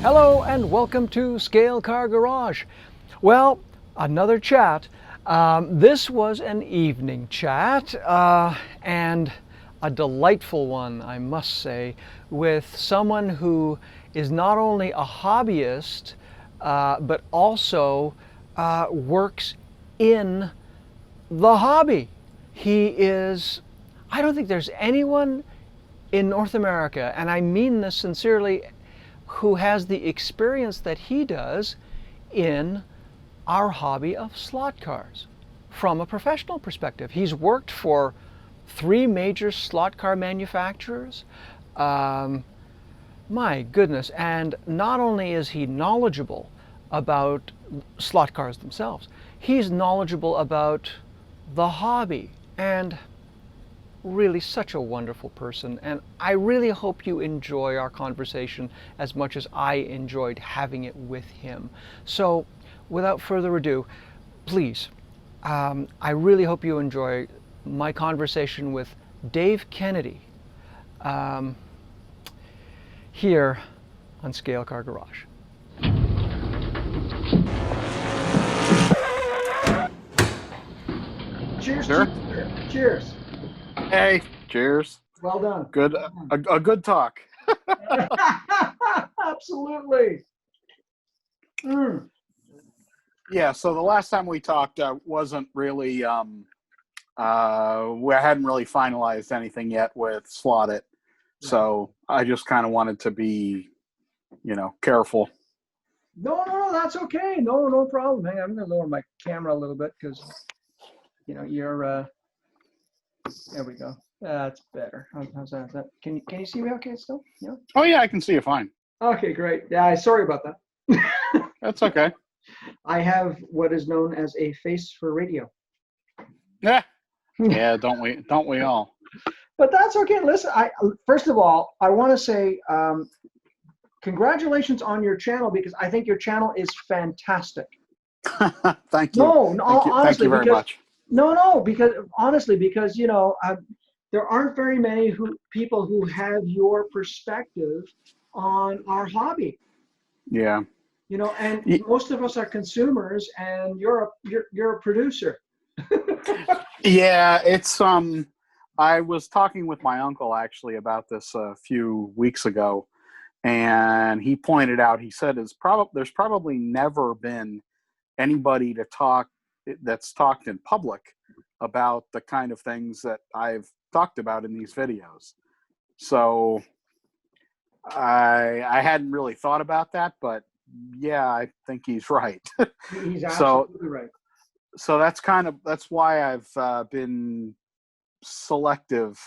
Hello and welcome to Scale Car Garage. Well, another chat. This was an evening chat and a delightful one, I must say, with someone who is not only a hobbyist but also works in the hobby. He is, I don't think there's anyone in North America, and I mean this sincerely, who has the experience that he does in our hobby of slot cars from a professional perspective. He's worked for 3 major slot car manufacturers. My goodness, and not only is he knowledgeable about slot cars themselves, he's knowledgeable about the hobby, and really such a wonderful person. And I really hope you enjoy our conversation as much as I enjoyed having it with him. So without further ado, please, I really hope you enjoy my conversation with Dave Kennedy here on Scale Car Garage. Cheers. Sure. Cheers. Hey, cheers. Well done. Good, a good talk. Absolutely. Yeah. So the last time we talked, wasn't really. We hadn't really finalized anything yet with Slot It, so I just kind of wanted to be, careful. No, that's okay. No problem. Hang on, I'm gonna lower my camera a little bit because, you're. There we go. That's better. How's that? Can you see me okay still? Yeah. Oh yeah, I can see you fine. Okay, great. Yeah, sorry about that. That's okay. I have what is known as a face for radio. Yeah. Yeah. Don't we all? But that's okay. Listen, first of all, I want to say congratulations on your channel, because I think your channel is fantastic. Thank you. No, honestly, thank you very much. No, because honestly, because there aren't very many people who have your perspective on our hobby. Yeah. And most of us are consumers, and you're a producer. Yeah, it's I was talking with my uncle actually about this a few weeks ago, and he pointed out, he said there's probably never been anybody that's talked in public about the kind of things that I've talked about in these videos. So I hadn't really thought about that, but yeah, I think he's right. He's absolutely right. So that's why I've been selective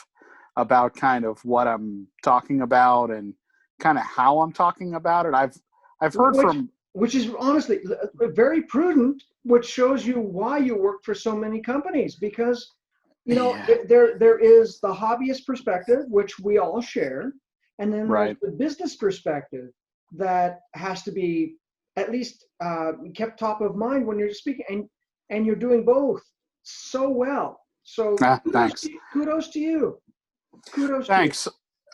about kind of what I'm talking about and kind of how I'm talking about it. I've heard which is honestly very prudent, which shows you why you work for so many companies, because there is the hobbyist perspective, which we all share, and then there's the business perspective that has to be at least kept top of mind when you're speaking, and you're doing both so well. So thanks. Kudos to you. Thanks.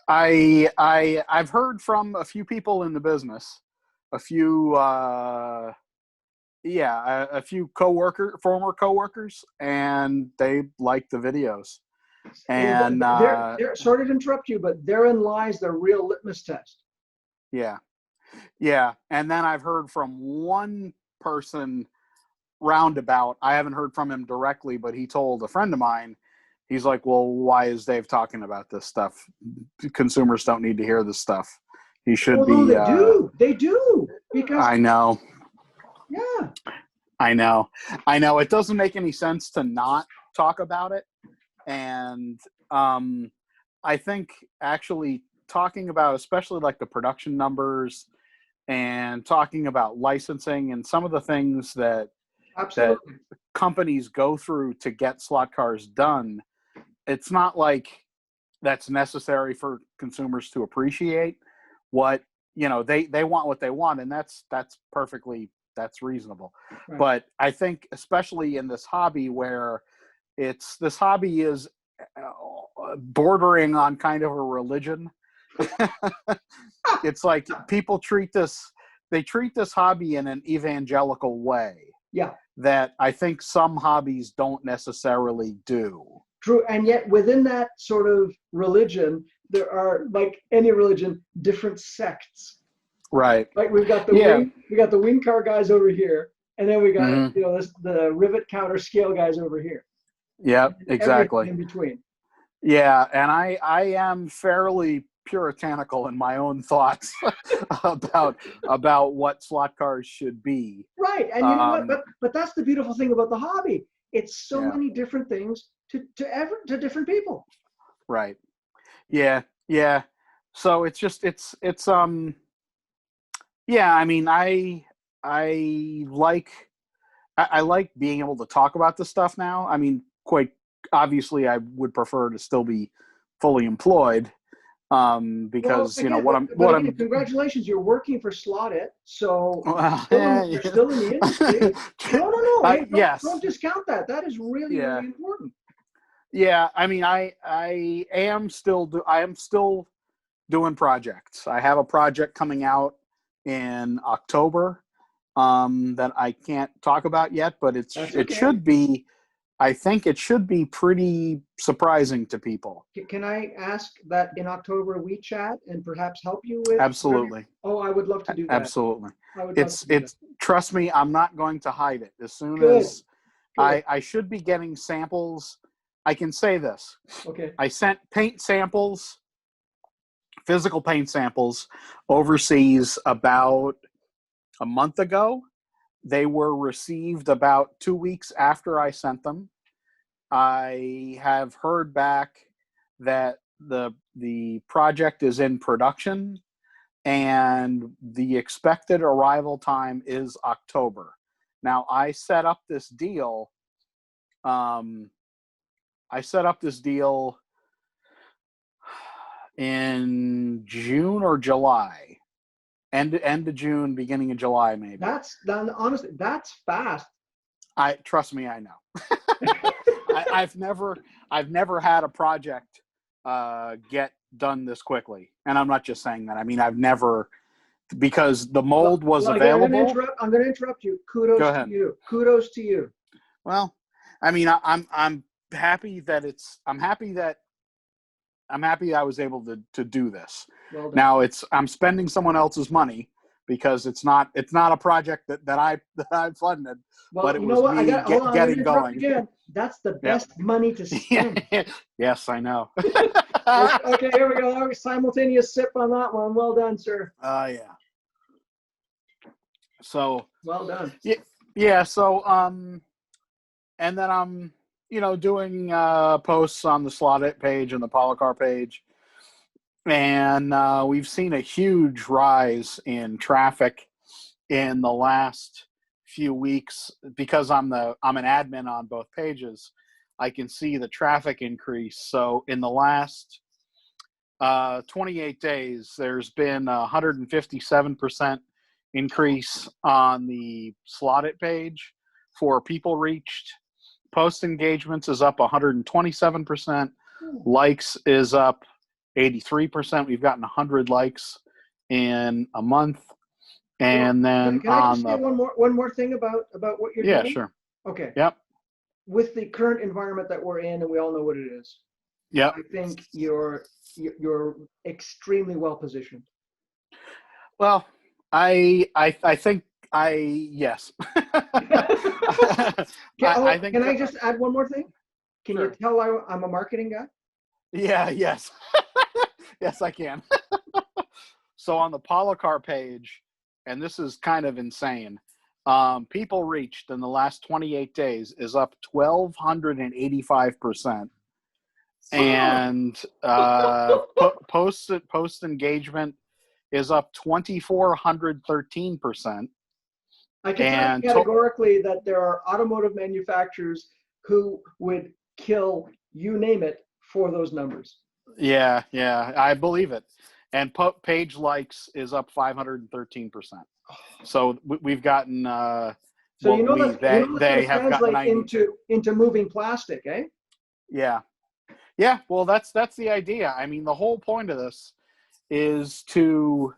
I've heard from a few people in the business, a few former coworkers, and they like the videos. And they're sorry to interrupt you, but therein lies the real litmus test. Yeah. And then I've heard from one person roundabout. I haven't heard from him directly, but he told a friend of mine, he's like, well, why is Dave talking about this stuff? Consumers don't need to hear this stuff. He should be. They do. Because I know. Yeah. I know. It doesn't make any sense to not talk about it. And I think actually talking about, especially like the production numbers and talking about licensing and some of the things that companies go through to get slot cars done, it's not like that's necessary for consumers to appreciate. What they want what they want, and that's reasonable. Right. But I think especially in this hobby, where this hobby is bordering on kind of a religion. It's like people treat this they treat this hobby in an evangelical way Yeah, that I think some hobbies don't necessarily do. true. And yet within that sort of religion, there are, like any religion, different sects. Right. Like we've got the Yeah. wing car guys over here, and then we got Mhm. the rivet counter scale guys over here. Yep, Everything exactly. in between. Yeah, and I am fairly puritanical in my own thoughts about what slot cars should be. Right, and you know what? Um, But that's the beautiful thing about the hobby. It's so yeah, many different things to different people. right. Yeah, yeah. So it's just yeah, I mean I like I like being able to talk about this stuff now. I mean, quite obviously I would prefer to still be fully employed Well, because you know again, but what again, I'm congratulations, you're working for Slot It, so well, you're still in the industry. No, no, no. Hey, don't yes. discount that. That is really, Yeah. really important. Yeah, I mean I am still doing projects. I have a project coming out in October that I can't talk about yet, but That's it okay. should be I think it should be pretty surprising to people. Can I ask that in October we chat and perhaps help you with whatever? Absolutely. Oh, I would love to do that. Absolutely. I would love to do that. It's trust me, I'm not going to hide it. As soon Good, as good. I should be getting samples. I can say this. Okay. I sent paint samples, physical paint samples overseas about a month ago. They were received about 2 weeks after I sent them. I have heard back that the project is in production and the expected arrival time is October. Now I set up this deal. I set up this deal in June or July, end of June, beginning of July, maybe. That's done. Honestly, that's fast. I trust me, I know. I've never had a project get done this quickly, and I'm not just saying that. I mean, I've never because the mold was Again, available. I'm going to interrupt you. Go Kudos to ahead. you. Kudos to you. Well, I mean, I'm happy that I'm happy I was able to do this. Well done. Now I'm spending someone else's money because it's not a project that I funded, Well, but it you know was what? me Hold on, I'm getting gonna interrupt going. again. That's the Yep. best money to spend. Yes, I know. Okay, here we go. Simultaneous sip on that one. Well done, sir. Yeah. So Well done. yeah. So and then I'm doing posts on the Slot It page and the Polycar page, and we've seen a huge rise in traffic in the last few weeks because I'm an admin on both pages. I can see the traffic increase. So in the last 28 days, there's been a 157% increase on the Slot It page for people reached. Post engagements is up 127%. Likes is up 83%. We've gotten 100 likes in a month. And then can I just say one more thing about what you're doing? Yeah, sure. Okay. Yep. With the current environment that we're in, and we all know what it is. Yep. I think you're extremely well positioned. Well, I think yes. Can I just add one more thing? Can Sure. you tell I'm a marketing guy? Yeah, yes. Yes, I can. So on the Polycar page, and this is kind of insane, people reached in the last 28 days is up 1,285%. And post engagement is up 2,413%. I can tell you categorically that there are automotive manufacturers who would kill you name it for those numbers. Yeah, I believe it. And page likes is up 513%. So we've gotten so they have gotten 92 into moving plastic, eh? Yeah. Well, that's the idea. I mean, the whole point of this is to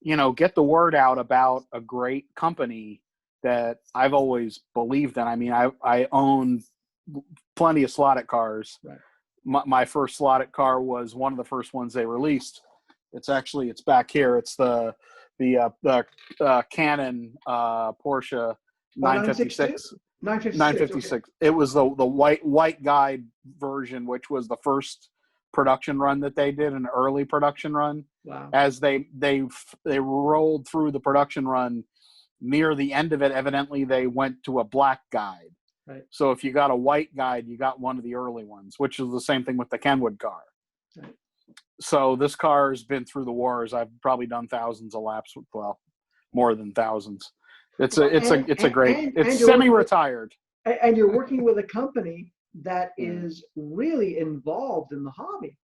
get the word out about a great company that I've always believed in. I mean, I own plenty of slotted cars. Right. My first slotted car was one of the first ones they released. It's back here. It's the Canon Porsche 956. 956. It was the white guide version, which was the first production run that they did, an early production run. Wow. As they rolled through the production run, near the end of it, evidently they went to a black guide. Right. So if you got a white guide, you got one of the early ones, which is the same thing with the Kenwood car. Right. So this car has been through the wars. I've probably done thousands of laps with, well, more than thousands. It's semi-retired. And you're working with a company that is really involved in the hobby.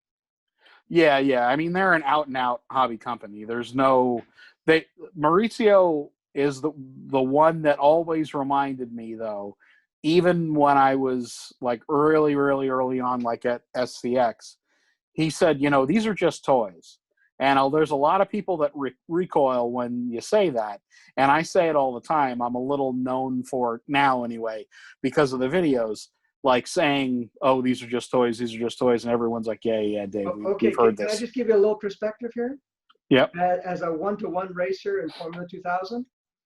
Yeah. I mean, they're an out-and-out hobby company. Maurizio is the one that always reminded me, though, even when I was like really, really early on, like at SCX, he said, these are just toys. And there's a lot of people that recoil when you say that. And I say it all the time. I'm a little known for it now anyway, because of the videos, like saying, oh, these are just toys. And everyone's like, yeah, Dave, we've heard this. Can I just give you a little perspective here? Yep. As a 1-to-1 racer in Formula 2000,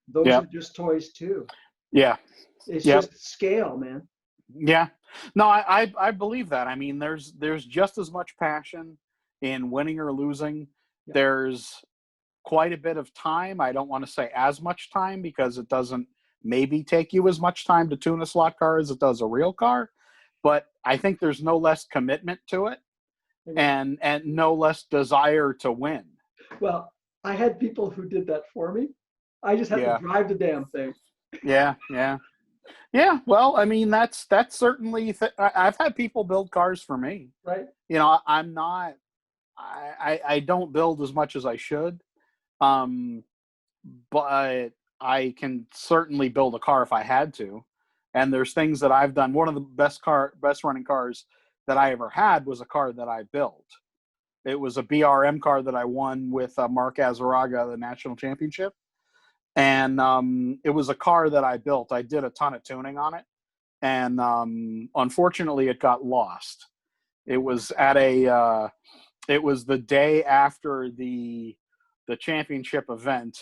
those are just toys too. Yeah. It's just scale, man. Yeah. No, I believe that. I mean, there's just as much passion in winning or losing. Yeah. There's quite a bit of time. I don't want to say as much time, because it doesn't maybe take you as much time to tune a slot car as it does a real car. But I think there's no less commitment to it, and no less desire to win. Well, I had people who did that for me. I just had to drive the damn thing. Yeah. Well, I mean, that's certainly. I've had people build cars for me. Right. I'm not. I don't build as much as I should, but I can certainly build a car if I had to. And there's things that I've done. One of the best running cars that I ever had was a car that I built. It was a BRM car that I won with Mark Azaraga, the national championship. And it was a car that I built. I did a ton of tuning on it. And unfortunately, it got lost. It was it was the day after the championship event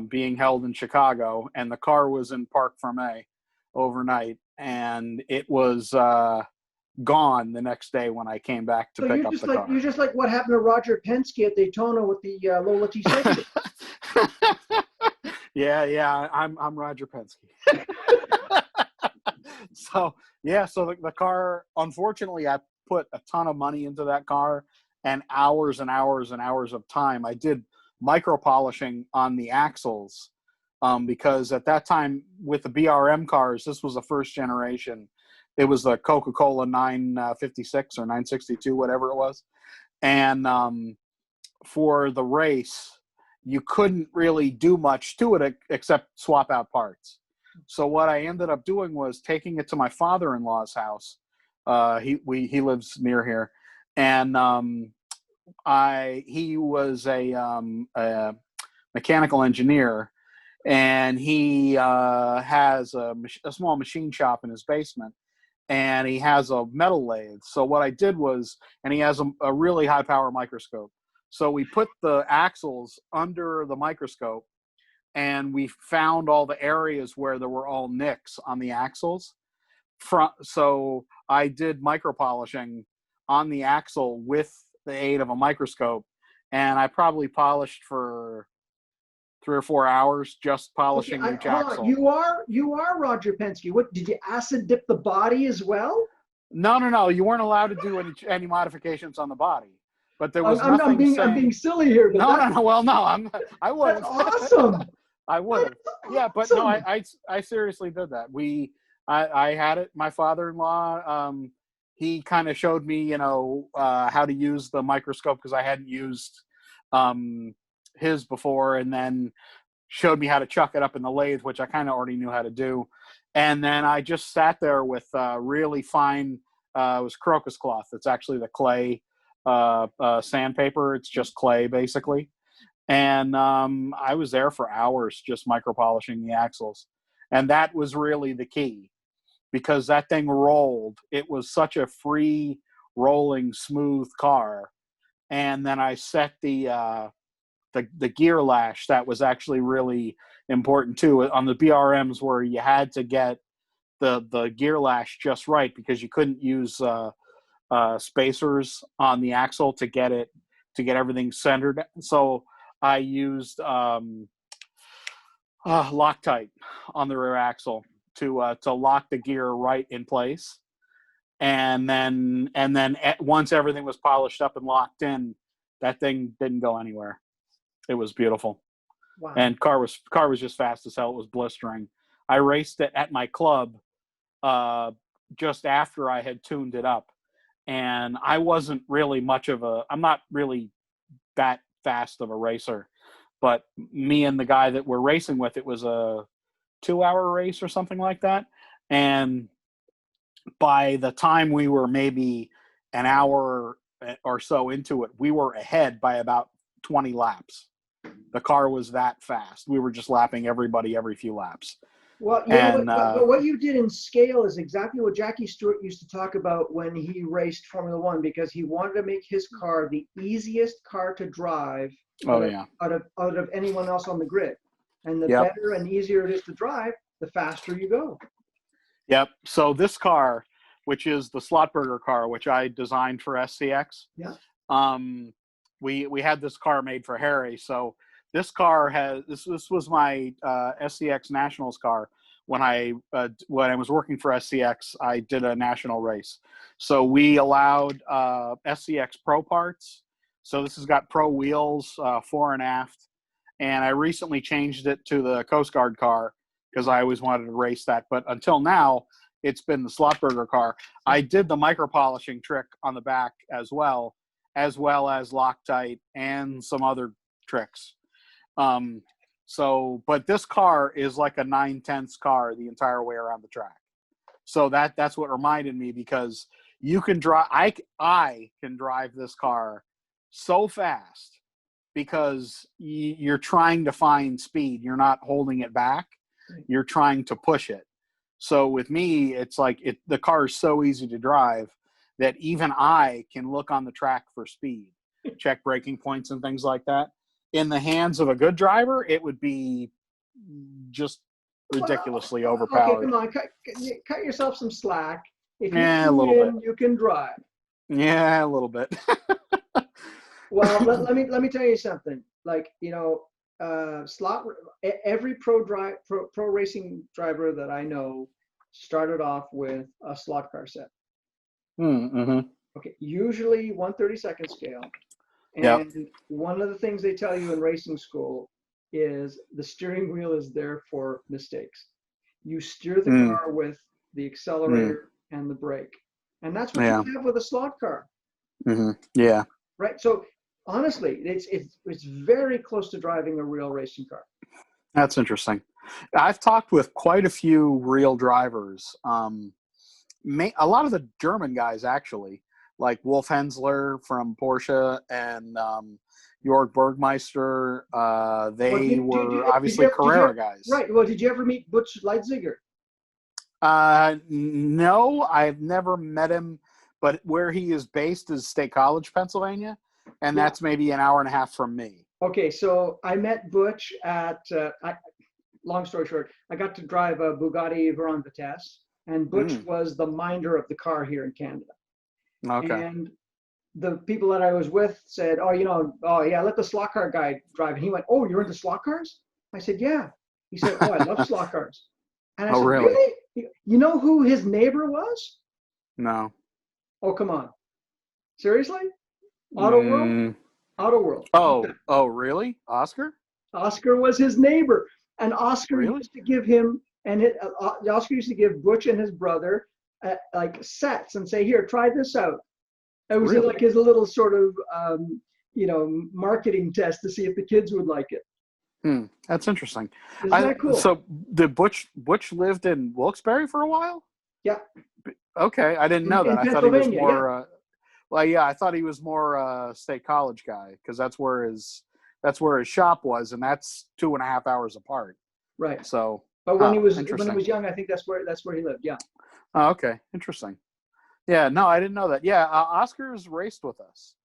being held in Chicago, and the car was in Parc Fermé overnight, and it was gone the next day when I came back to pick up the car. You're just like what happened to Roger Penske at Daytona with the Lola T60. Yeah, I'm Roger Penske. So the car, unfortunately, I put a ton of money into that car and hours and hours and hours of time. I did micro polishing on the axles because at that time with the BRM cars, this was the first generation. It was the Coca-Cola 956 or 962, whatever it was. And for the race, you couldn't really do much to it except swap out parts. So what I ended up doing was taking it to my father-in-law's house. He lives near here, and he was a mechanical engineer, and he has a small machine shop in his basement, and he has a metal lathe. So what I did was, and he has a really high power microscope. So we put the axles under the microscope, and we found all the areas where there were all nicks on the axles. So I did micro polishing on the axle with the aid of a microscope, and I probably polished for 3 or 4 hours, just polishing each axle. You are Roger Penske. What, did you acid dip the body as well? No. You weren't allowed to do any modifications on the body. But there was nothing. I'm being silly here. But no. Well, no, I would. That's awesome. I would. Yeah, but no, I seriously did that. I had it. My father-in-law, he kind of showed me, how to use the microscope because I hadn't used his before, and then showed me how to chuck it up in the lathe, which I kind of already knew how to do. And then I just sat there with really fine, it was crocus cloth. It's actually the clay sandpaper. It's just clay basically. And I was there for hours just micro polishing the axles, and that was really the key, because that thing rolled. It was such a free rolling, smooth car. And then I set the gear lash. That was actually really important too on the BRMs, where you had to get the gear lash just right, because you couldn't use spacers on the axle to get everything centered. So I used Loctite on the rear axle to lock the gear right in place. And then once everything was polished up and locked in, that thing didn't go anywhere. It was beautiful. Wow. And car was just fast as hell. It was blistering. I raced it at my club just after I had tuned it up, and I wasn't really I'm not really that fast of a racer, but me and the guy that we're racing with, it was a 2-hour race or something like that. And by the time we were maybe an hour or so into it, we were ahead by about 20 laps. The car was that fast. We were just lapping everybody every few laps. Well, you know what, what you did in scale is exactly what Jackie Stewart used to talk about when he raced Formula One, because he wanted to make his car the easiest car to drive out of anyone else on the grid. And the better and easier it is to drive, the faster you go. Yep. So this car, which is the Slotberger car, which I designed for SCX, we had this car made for Harry. So this car this was my SCX Nationals car. When I was working for SCX, I did a national race. So we allowed SCX Pro parts. So this has got Pro wheels, fore and aft. And I recently changed it to the Coast Guard car because I always wanted to race that. But until now, it's been the Slotberger car. I did the micro polishing trick on the back as well as Loctite and some other tricks. But this car is like a 9/10 car the entire way around the track. So that's what reminded me, because you can drive, I can drive this car so fast because you're trying to find speed. You're not holding it back. You're trying to push it. So with me, it's like the car is so easy to drive that even I can look on the track for speed, check braking points and things like that. In the hands of a good driver, it would be just ridiculously overpowered. Okay, come on, cut yourself some slack. If you a little bit. You can drive. Yeah, a little bit. Well, let me tell you something. Like, every pro racing driver that I know started off with a slot car set. Mm-hmm. Okay, usually 1/32 scale. And one of the things they tell you in racing school is the steering wheel is there for mistakes. You steer the car with the accelerator and the brake. And that's what you have with a slot car. Mm-hmm. Yeah. Right? So honestly, it's very close to driving a real racing car. That's interesting. I've talked with quite a few real drivers. A lot of the German guys, actually, like Wolf Hensler from Porsche and Jörg Bergmeister. They were obviously Carrera guys. Right. Well, did you ever meet Butch Leitziger? No, I've never met him, but where he is based is State College, Pennsylvania, and that's maybe an hour and a half from me. Okay, so I met Butch at, long story short, I got to drive a Bugatti Veyron Vitesse, and Butch was the minder of the car here in Canada. Okay. And the people that I was with said, let the slot car guy drive. And he went, "Oh, you're into slot cars?" I said, "Yeah." He said, "Oh, I love slot cars." And I said, "Really? You know who his neighbor was?" No. Oh, come on. Seriously? Auto World? Auto World. Oh, really? Oscar? Oscar was his neighbor. And Oscar used to give him, Oscar used to give Butch and his brother like sets and say, "Here, try this out." It was like his little sort of, marketing test to see if the kids would like it. That's interesting. Isn't that cool? So the Butch lived in Wilkes-Barre for a while? Yeah. Okay, I didn't know that. I thought he was more. I thought he was more a State College guy, because that's where his That's where his shop was, and that's 2.5 hours apart. Right. So, But when he interesting. was young, I think that's where he lived. Yeah. Oh, okay, interesting. Yeah, no, I didn't know that. Yeah, Oscar's raced with us,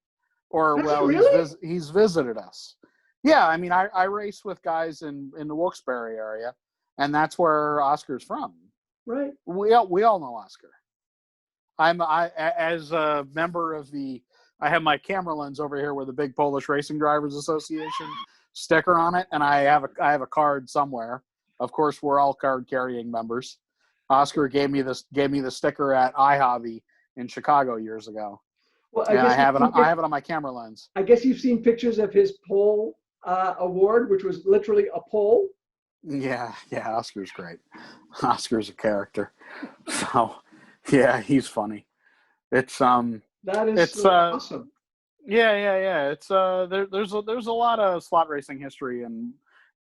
or Has he well, really? he's visited us. Yeah, I mean, I race with guys in the Wilkes-Barre area, and that's where Oscar's from. Right. We all know Oscar. As a member of the, I have my camera lens over here with the Big Polish Racing Drivers Association sticker on it, and I have a card somewhere. Of course, we're all card carrying members. Oscar gave me the sticker at iHobby in Chicago years ago. Well, Yeah, I have it on my camera lens. I guess you've seen pictures of his pole award, which was literally a pole. Yeah, Oscar's great. Oscar's a character. So, yeah, he's funny. It's That is it's awesome. yeah. It's there's a lot of slot racing history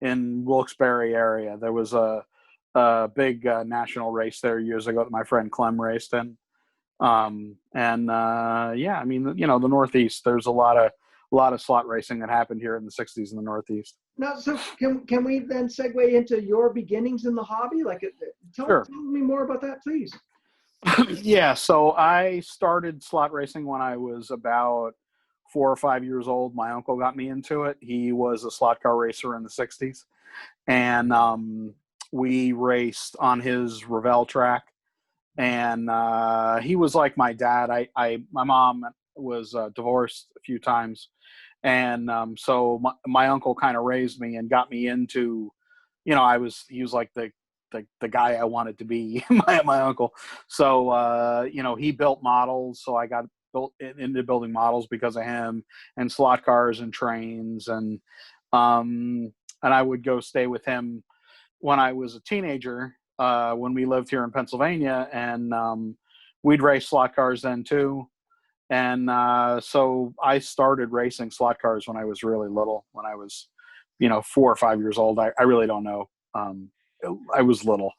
in Wilkes-Barre area. There was a big national race there years ago that my friend Clem raced in. Yeah, I mean, you know, the Northeast, there's a lot of slot racing that happened here in the 60s in the Northeast. Now, so can we then segue into your beginnings in the hobby? Like, Sure. tell me more about that, please. Yeah, so I started slot racing when I was about 4 or 5 years old. My uncle got me into it. He was a slot car racer in the 60s. And we raced on his Revell track. And he was like my dad. My mom was divorced a few times. And so my uncle kind of raised me and got me into, you know, he was like the guy I wanted to be, my uncle. So, you know, he built models. So I got into building models because of him, and slot cars and trains. And I would go stay with him when I was a teenager, when we lived here in Pennsylvania, and we'd race slot cars then too. And so I started racing slot cars when I was really little, when I was, you know, 4 or 5 years old. I really don't know. I was little.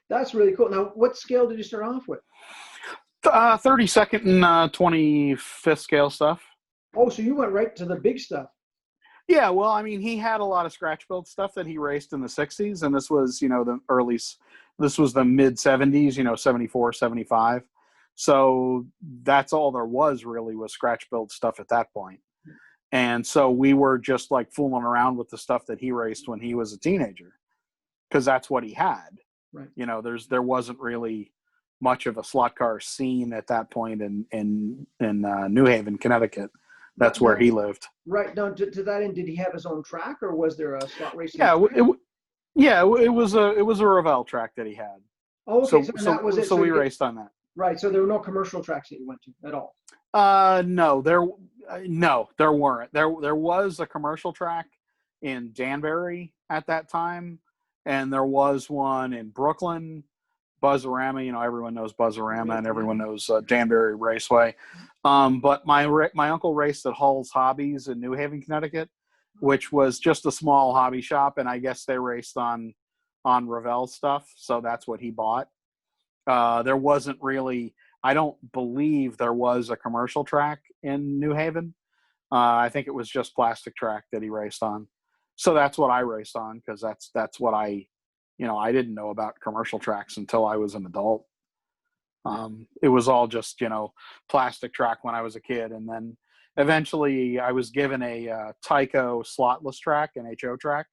That's really cool. Now, what scale did you start off with? 32nd and 25th scale stuff. Oh, so you went right to the big stuff. Yeah, well, I mean, he had a lot of scratch build stuff that he raced in the 60s, and this was, you know, this was the mid 70s, you know, 74, 75. So that's all there was really, was scratch build stuff at that point. And so we were just like fooling around with the stuff that he raced when he was a teenager, because that's what he had. Right. You know, there wasn't really much of a slot car scene at that point in New Haven, Connecticut. That's where he lived. Right. Now, to that end, did he have his own track, or was there a slot racing? Yeah, it was a Revell track that he had. Oh, okay. So that was it. So we raced on that. Right. So there were no commercial tracks that you went to at all. No, there weren't. There was a commercial track in Danbury at that time, and there was one in Brooklyn, Buzzarama. You know, everyone knows Buzzarama, and everyone knows Danbury Raceway. But my uncle raced at Hull's Hobbies in New Haven, Connecticut, which was just a small hobby shop, and I guess they raced on Revell stuff, so that's what he bought. There wasn't really, I don't believe there was a commercial track in New Haven. I think it was just plastic track that he raced on. So that's what I raced on, because that's what I didn't know about commercial tracks until I was an adult. It was all just, you know, plastic track when I was a kid. And then eventually I was given a Tyco slotless track, an HO track.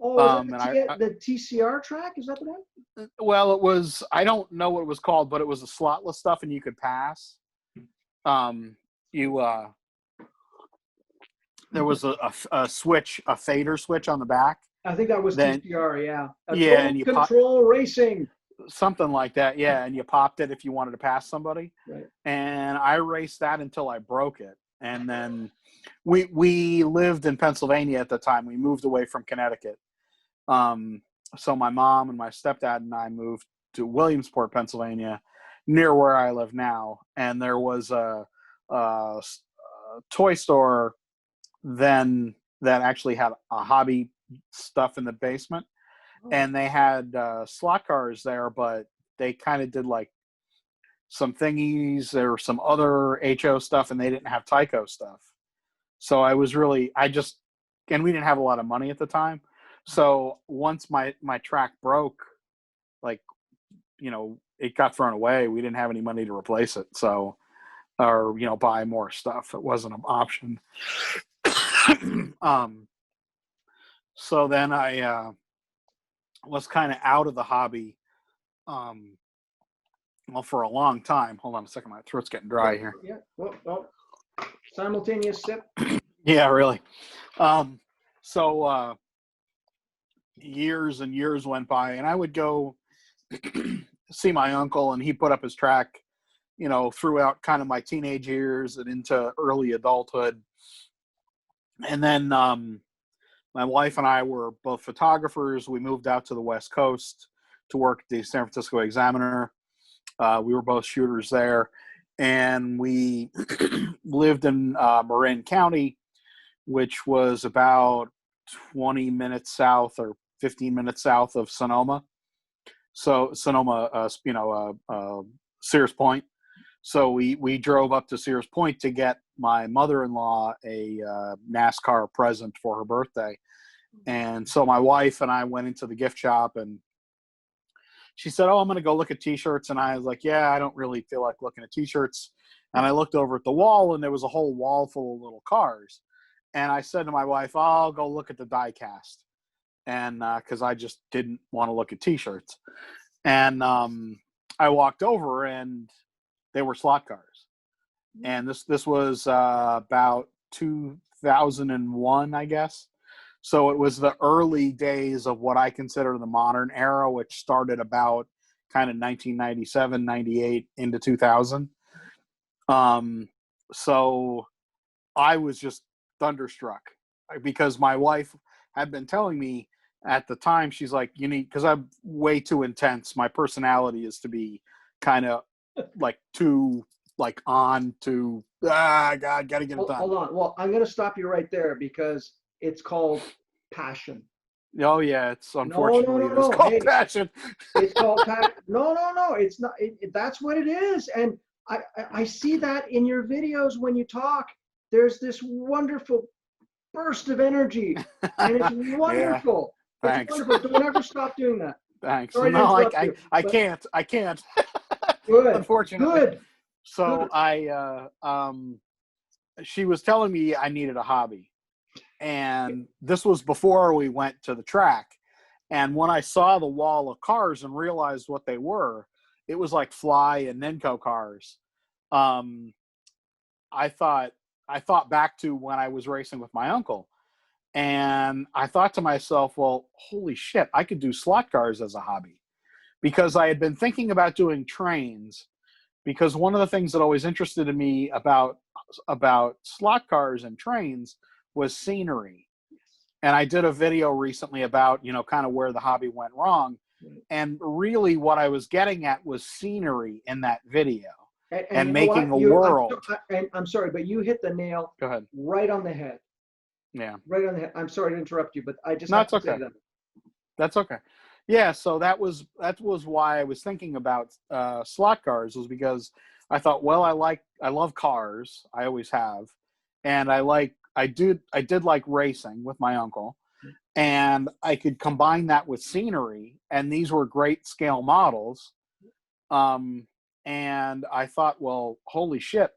Oh, the TCR track? Is that the one? Well, it was, I don't know what it was called, but it was a slotless stuff and you could pass. There was a switch, a fader switch on the back. I think that was TCR, yeah. And you control racing. Something like that, yeah. And you popped it if you wanted to pass somebody. Right. And I raced that until I broke it. And then we lived in Pennsylvania at the time. We moved away from Connecticut. So my mom and my stepdad and I moved to Williamsport, Pennsylvania, near where I live now. And there was a toy store then that actually had a hobby stuff in the basement. And they had slot cars there, but they kind of did like some thingies. There were some other HO stuff, and they didn't have Tyco stuff. So I was really, and we didn't have a lot of money at the time. So once my track broke, like, it got thrown away. We didn't have any money to replace it. So, or, buy more stuff. It wasn't an option. So then I was kind of out of the hobby, well, for a long time. Hold on a second. My throat's getting dry here. Yeah. Well, simultaneous sip. Yeah, really. So years and years went by, and I would go see my uncle, and he put up his track, throughout kind of my teenage years and into early adulthood. And then my wife and I were both photographers. We moved out to the West Coast to work at the San Francisco Examiner. We were both shooters there, and we lived in Marin County, which was about 20 minutes south or 15 minutes south of Sonoma. So Sonoma, Sears Point. So we drove up to Sears Point to get my mother-in-law a NASCAR present for her birthday. And so my wife and I went into the gift shop, and she said, "Oh, I'm going to go look at t-shirts." And I was like, "Yeah, I don't really feel like looking at t-shirts." And I looked over at the wall, and there was a whole wall full of little cars. And I said to my wife, "I'll go look at the die cast." And because I just didn't want to look at t-shirts. And I walked over, and they were slot cars. And this was about 2001, I guess. So it was the early days of what I consider the modern era, which started about kind of 1997, 98 into 2000. So I was just thunderstruck because my wife had been telling me at the time, she's like, because I'm way too intense. My personality is to be kind of like too like on to, God, gotta get it done. Hold on. Well, I'm going to stop you right there because it's called passion. Oh yeah, it's unfortunately No. it's called Hey, passion. It's called passion. No. It's not. That's what it is. And I see that in your videos when you talk. There's this wonderful burst of energy, and it's wonderful. Yeah, thanks. It's wonderful. Don't ever stop doing that. Thanks. Sorry No, I but can't. I can't. Good. Unfortunately. Good. So Good. She was telling me I needed a hobby. And this was before we went to the track. And when I saw the wall of cars and realized what they were, it was like Fly and Nenko cars. I thought back to when I was racing with my uncle. And I thought to myself, well, holy shit, I could do slot cars as a hobby. Because I had been thinking about doing trains, because one of the things that always interested me about slot cars and trains was scenery. And I did a video recently about, kind of where the hobby went wrong. And really what I was getting at was scenery in that video and making a world. I'm sorry, but you hit the nail Go ahead. Right on the head. Yeah. Right on the head. I'm sorry to interrupt you, but I just have to say that. That's okay. Yeah, so that was why I was thinking about slot cars, was because I thought, well, I love cars. I always have. And I did like racing with my uncle, and I could combine that with scenery, and these were great scale models. And I thought, well, holy shit,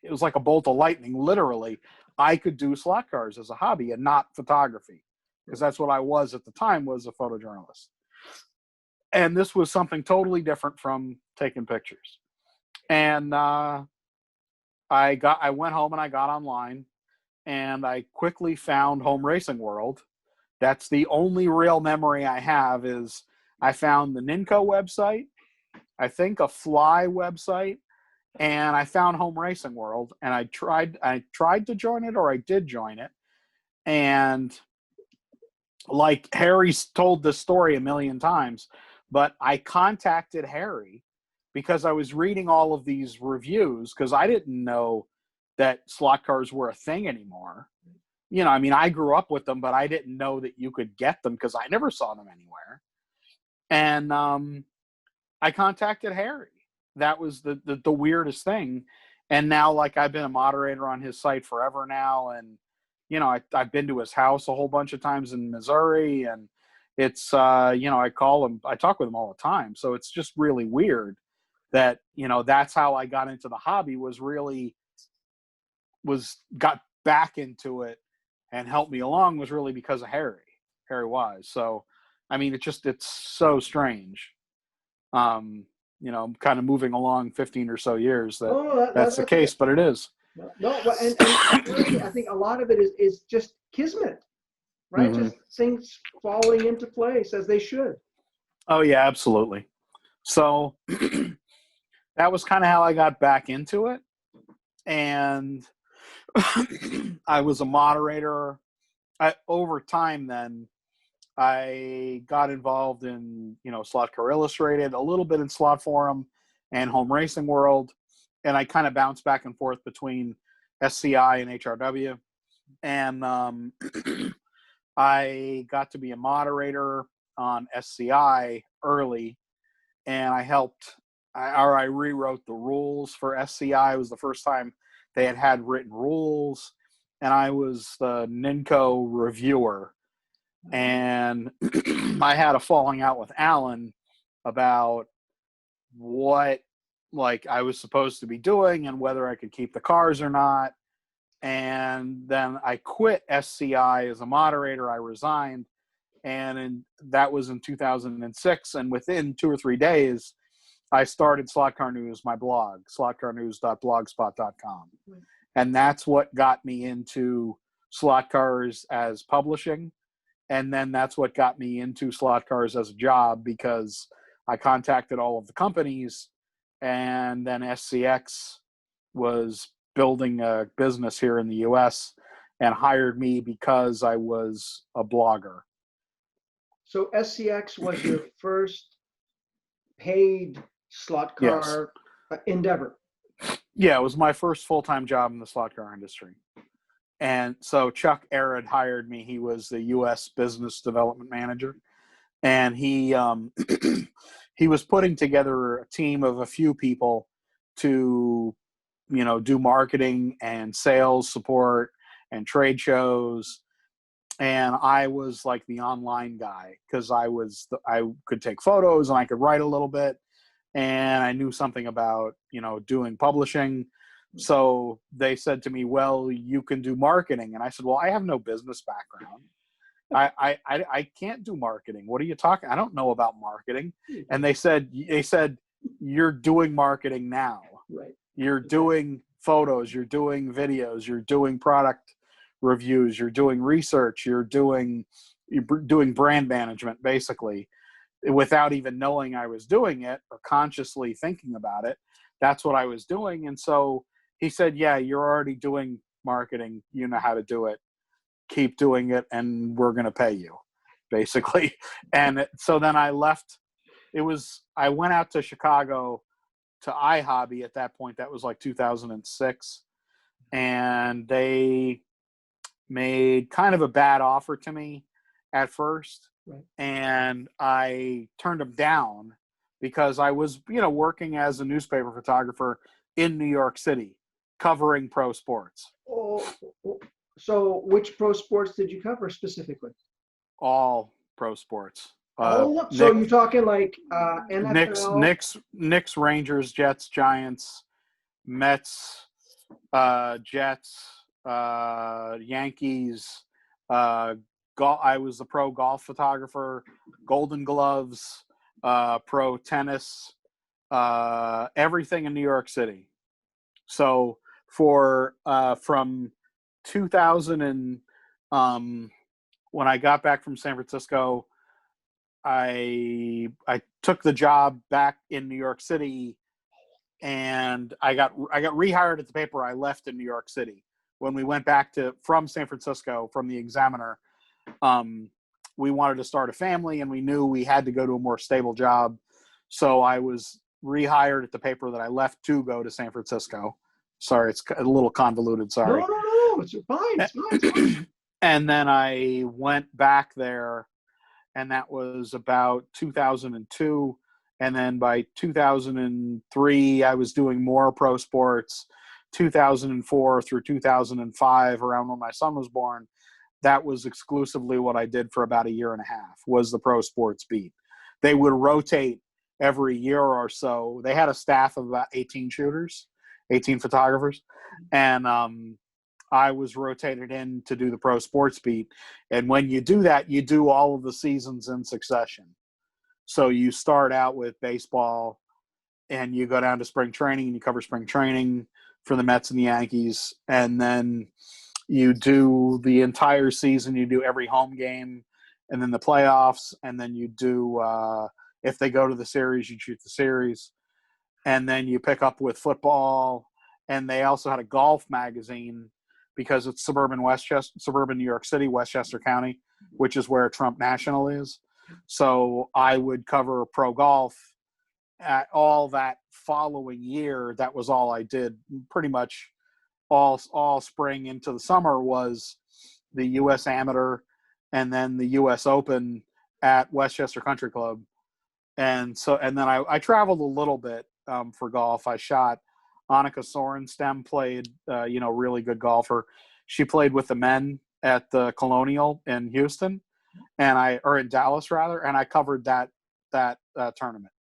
it was like a bolt of lightning, literally. I could do slot cars as a hobby and not photography, because that's what I was at the time, was a photojournalist. And this was something totally different from taking pictures. And I went home and I got online, and I quickly found Home Racing World. That's the only real memory I have. Is I found the Ninco website, I think a Fly website, and I found Home Racing World, and I tried to join it, or I did join it. And like Harry's told this story a million times, but I contacted Harry because I was reading all of these reviews, because I didn't know that slot cars were a thing anymore. I grew up with them, but I didn't know that you could get them because I never saw them anywhere. And I contacted Harry. That was the weirdest thing. And now, like, I've been a moderator on his site forever now, and I've been to his house a whole bunch of times in Missouri, and it's, I call him, I talk with him all the time. So it's just really weird that, that's how I got into the hobby, got back into it and helped me along was really because of Harry Wise. So, I mean, it's so strange. Kind of moving along 15 or so years that's the case, but it is. No, and really, I think a lot of it is just kismet, right? Mm-hmm. Just things falling into place as they should. Oh yeah, absolutely. So that was kind of how I got back into it. And I was a moderator. Over time then, I got involved in, Slot Car Illustrated, a little bit in Slot Forum and Home Racing World. And I kind of bounced back and forth between SCI and HRW. And I got to be a moderator on SCI early, and I rewrote the rules for SCI. It was the first time they had written rules, and I was the NINCO reviewer. And I had a falling out with Alan about what I was supposed to be doing and whether I could keep the cars or not. And then I quit SCI as a moderator. I resigned, and that was in 2006. And within 2 or 3 days, I started Slot Car News, my blog, slotcarnews.blogspot.com. And that's what got me into slot cars as publishing. And then that's what got me into slot cars as a job, because I contacted all of the companies, and then SCX was building a business here in the US and hired me because I was a blogger. So SCX was your first paid slot car endeavor. Yeah, it was my first full-time job in the slot car industry. And so Chuck Arad hired me. He was the U.S. business development manager. And he he was putting together a team of a few people to, do marketing and sales support and trade shows. And I was like the online guy, because I could take photos and I could write a little bit, and I knew something about, doing publishing. So they said to me, well, you can do marketing. And I said, well, I have no business background. I can't do marketing. What are you talking? I don't know about marketing. And they said, you're doing marketing now. Right. You're doing photos, you're doing videos, you're doing product reviews, you're doing research, you're doing brand management, basically, without even knowing I was doing it or consciously thinking about it. That's what I was doing. And so he said, yeah, you're already doing marketing. You know how to do it. Keep doing it, and we're going to pay you, basically. And so then I left. I went out to Chicago to iHobby at that point. That was like 2006. And they made kind of a bad offer to me at first. Right. And I turned them down because I was, working as a newspaper photographer in New York City, covering pro sports. Oh, so which pro sports did you cover specifically? All pro sports. So you're talking like NFL? Knicks, Rangers, Jets, Giants, Mets, Jets, Yankees. I was a pro golf photographer, Golden Gloves, pro tennis, everything in New York City. So from 2000 and when I got back from San Francisco, I took the job back in New York City, and I got rehired at the paper I left in New York City. When we went back from San Francisco, from the Examiner, we wanted to start a family, and we knew we had to go to a more stable job. So I was rehired at the paper that I left to go to San Francisco. Sorry, it's a little convoluted. Sorry. No, it's fine. It's fine. And then I went back there, and that was about 2002. And then by 2003, I was doing more pro sports. 2004 through 2005, around when my son was born, that was exclusively what I did for about a year and a half, was the pro sports beat. They would rotate every year or so. They had a staff of about 18 shooters, 18 photographers, and I was rotated in to do the pro sports beat. And when you do that, you do all of the seasons in succession. So you start out with baseball, and you go down to spring training, and you cover spring training for the Mets and the Yankees, and then you do the entire season. You do every home game, and then the playoffs, and then you do if they go to the series, you shoot the series, and then you pick up with football. And they also had a golf magazine because it's suburban New York City, Westchester County, which is where Trump National is. So I would cover pro golf at all that following year. That was all I did. Pretty much all spring into the summer was the U.S. Amateur and then the U.S. Open at Westchester Country Club. And then I traveled a little bit for golf. I shot Annika Sorenstam, played, really good golfer. She played with the men at the Colonial in Houston, or in Dallas rather, and I covered that tournament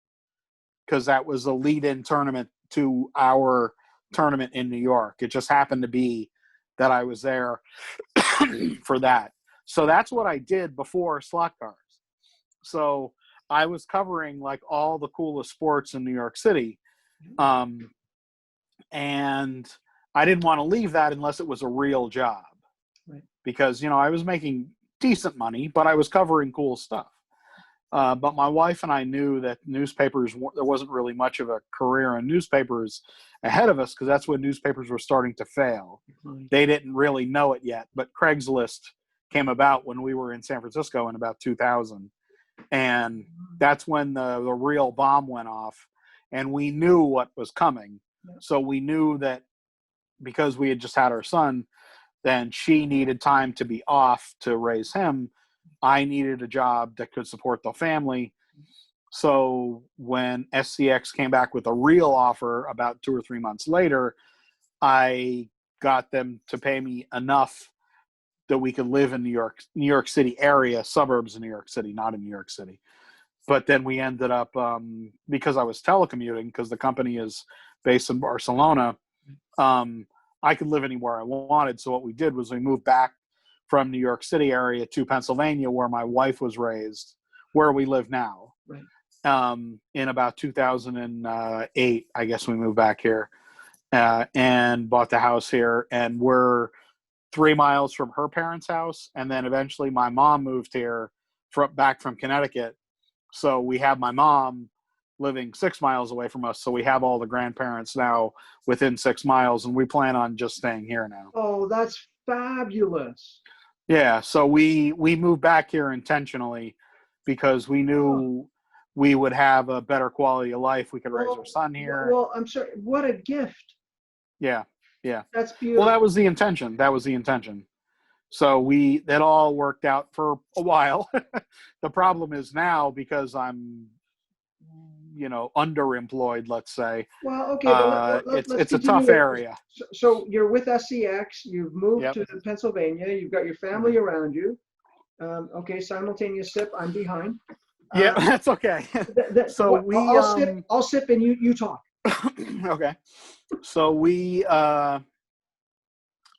because that was a lead-in tournament to our tournament in New York. It just happened to be that I was there for that. So that's what I did before slot cars. So I was covering like all the coolest sports in New York City. And I didn't want to leave that unless it was a real job. Right. Because, I was making decent money, but I was covering cool stuff. But my wife and I knew that newspapers, there wasn't really much of a career in newspapers ahead of us because that's when newspapers were starting to fail. Right. They didn't really know it yet, but Craigslist came about when we were in San Francisco in about 2000. And that's when the real bomb went off, and we knew what was coming. Yeah. So we knew that because we had just had our son, then she needed time to be off to raise him. I needed a job that could support the family. So when SCX came back with a real offer about 2 or 3 months later, I got them to pay me enough that we could live in New York City area, suburbs of New York City, not in New York City. But then we ended up, because I was telecommuting, because the company is based in Barcelona, I could live anywhere I wanted. So what we did was we moved back from New York City area to Pennsylvania, where my wife was raised, where we live now. Right. In about 2008, I guess we moved back here and bought the house here. And we're 3 miles from her parents' house. And then eventually my mom moved here back from Connecticut. So we have my mom living 6 miles away from us. So we have all the grandparents now within 6 miles, and we plan on just staying here now. Oh, that's fabulous. Yeah. So we moved back here intentionally because we knew we would have a better quality of life. We could raise our son here. Well, I'm sorry. What a gift. Yeah. Yeah. That's beautiful. Well, that was the intention. So that all worked out for a while. The problem is now, because I'm, underemployed, let's say. Well, okay, but let's it's a continue tough with- area. So you're with SCX. You've moved Yep. to Pennsylvania. You've got your family around you. Okay, simultaneous sip. I'm behind. Yeah, that's okay. So I'll sip and you talk. Okay. So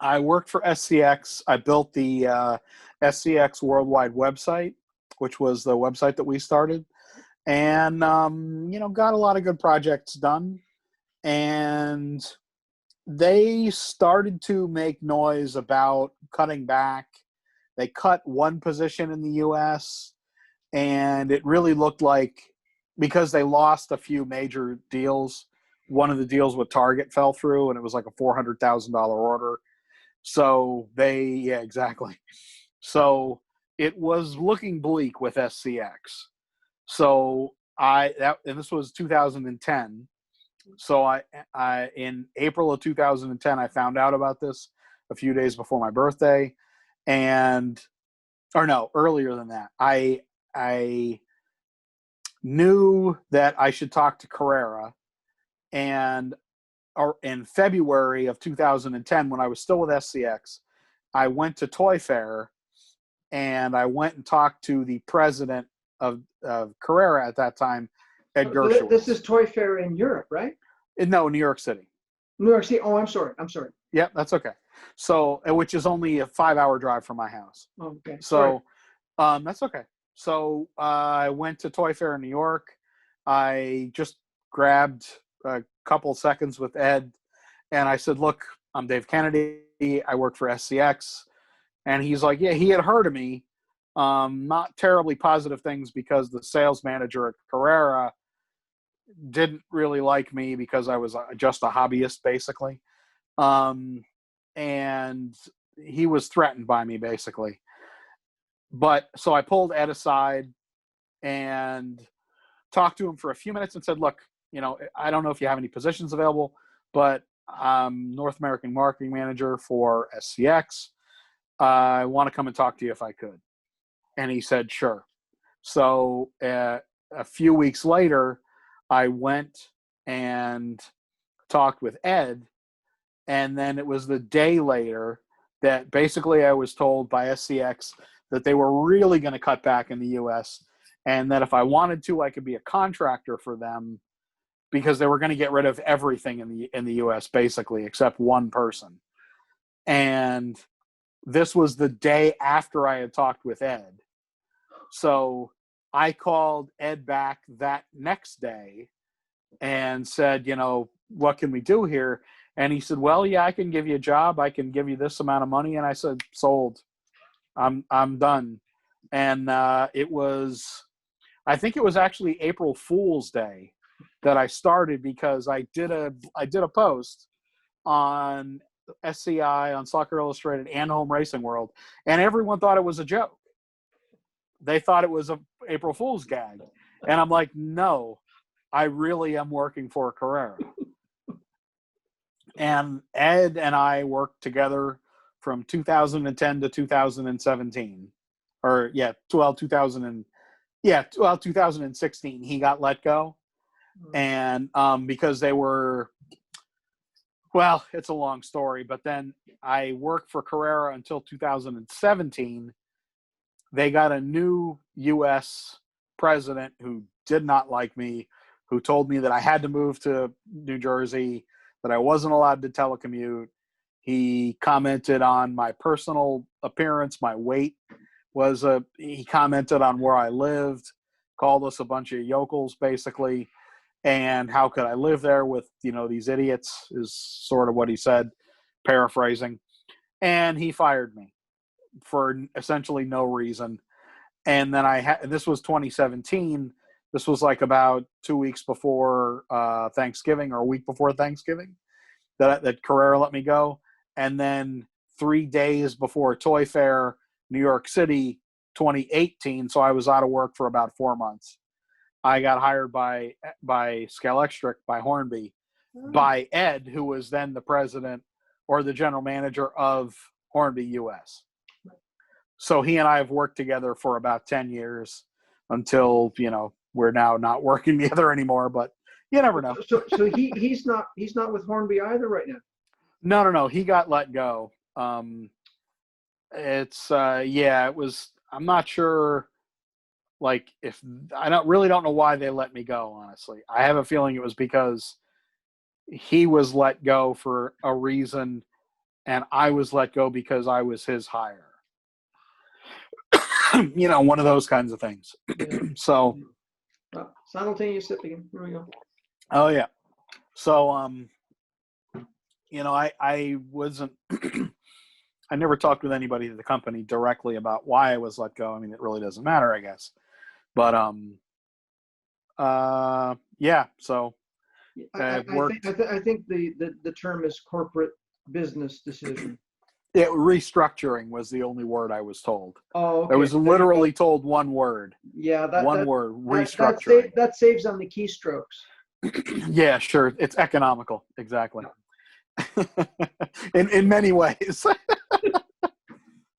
I worked for SCX. I built the SCX Worldwide website, which was the website that we started, and got a lot of good projects done. And they started to make noise about cutting back. They cut one position in the U.S., and it really looked like, because they lost a few major deals, one of the deals with Target fell through, and it was like a $400,000 order. So exactly. So it was looking bleak with SCX. So and this was 2010. So I in April of 2010, I found out about this a few days before my birthday, earlier than that. I knew that I should talk to Carrera, and in February of 2010, when I was still with SCX, I went to Toy Fair, and I went and talked to the president of Carrera at that time, Ed Gershowitz. This is Toy Fair in Europe, right? No, New York City. New York City. Oh, I'm sorry. Yeah, that's okay. So, which is only a 5-hour drive from my house. Okay. So, that's okay. So I went to Toy Fair in New York. I just grabbed a couple seconds with Ed, and I said, "Look, I'm Dave Kennedy. I work for SCX." And he's like, "Yeah," he had heard of me. Not terribly positive things, because the sales manager at Carrera didn't really like me because I was just a hobbyist, basically. And he was threatened by me, basically. But so I pulled Ed aside and talked to him for a few minutes and said, "Look, I don't know if you have any positions available, but I'm North American marketing manager for SCX. I want to come and talk to you if I could." And he said, "Sure." So a few weeks later, I went and talked with Ed. And then it was the day later that basically I was told by SCX that they were really going to cut back in the U.S. and that if I wanted to, I could be a contractor for them, because they were going to get rid of everything in the U.S. basically, except one person. And this was the day after I had talked with Ed. So I called Ed back that next day and said, "What can we do here?" And he said, "Well, yeah, I can give you a job. I can give you this amount of money." And I said, "Sold. I'm done." And I think it was actually April Fool's Day that I started, because I did a post on SCI, on Soccer Illustrated, and Home Racing World, and everyone thought it was a joke. They thought it was a April Fool's gag, and I'm like, "No, I really am working for Carrera." And Ed and I worked together from 2010 to 2017, or 2016. He got let go, and because they were, well, it's a long story. But then I worked for Carrera until 2017. They got a new U.S. president who did not like me, who told me that I had to move to New Jersey, that I wasn't allowed to telecommute. He commented on my personal appearance, my weight he commented on where I lived, called us a bunch of yokels, basically, and how could I live there with, these idiots, is sort of what he said, paraphrasing. And he fired me for essentially no reason. And then this was 2017. This was like about 2 weeks before Thanksgiving, or a week before Thanksgiving, that Carrera let me go. And then 3 days before Toy Fair, New York City, 2018, so I was out of work for about 4 months, I got hired by Scalextric, by Hornby, by Ed, who was then the president or the general manager of Hornby US. So he and I have worked together for about 10 years until, we're now not working together anymore, but you never know. So he's not with Hornby either right now. No. He got let go. It was, I'm not sure, if I don't know why they let me go, honestly. I have a feeling it was because he was let go for a reason, and I was let go because I was his hire. One of those kinds of things. Yeah. So simultaneous sipping. Here we go. Oh yeah. So I wasn't I never talked with anybody at the company directly about why I was let go. I mean, it really doesn't matter, I guess. But so I think the term is corporate business decision. Restructuring was the only word I was told. Oh, okay. I was literally told one word. Yeah, one word, restructuring. That saves on the keystrokes. Yeah, sure. It's economical, exactly. in many ways.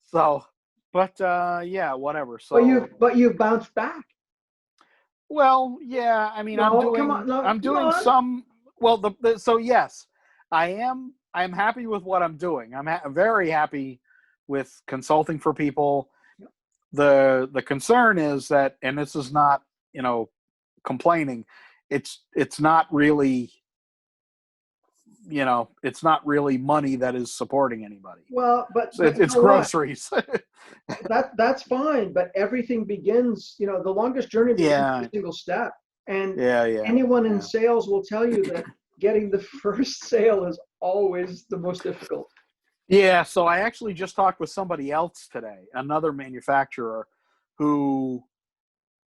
So, but whatever. So, but you've bounced back. Well, yeah. I mean, I'm doing some. Well, so yes, I'm happy with what I'm doing. I'm very happy with consulting for people. The concern is that, and this is not, complaining, it's not really, it's not really money that is supporting anybody. Well, but It's groceries. That's fine, but everything begins, the longest journey begins with a single step. And anyone in sales will tell you that getting the first sale is always the most difficult. Yeah, so I actually just talked with somebody else today, another manufacturer who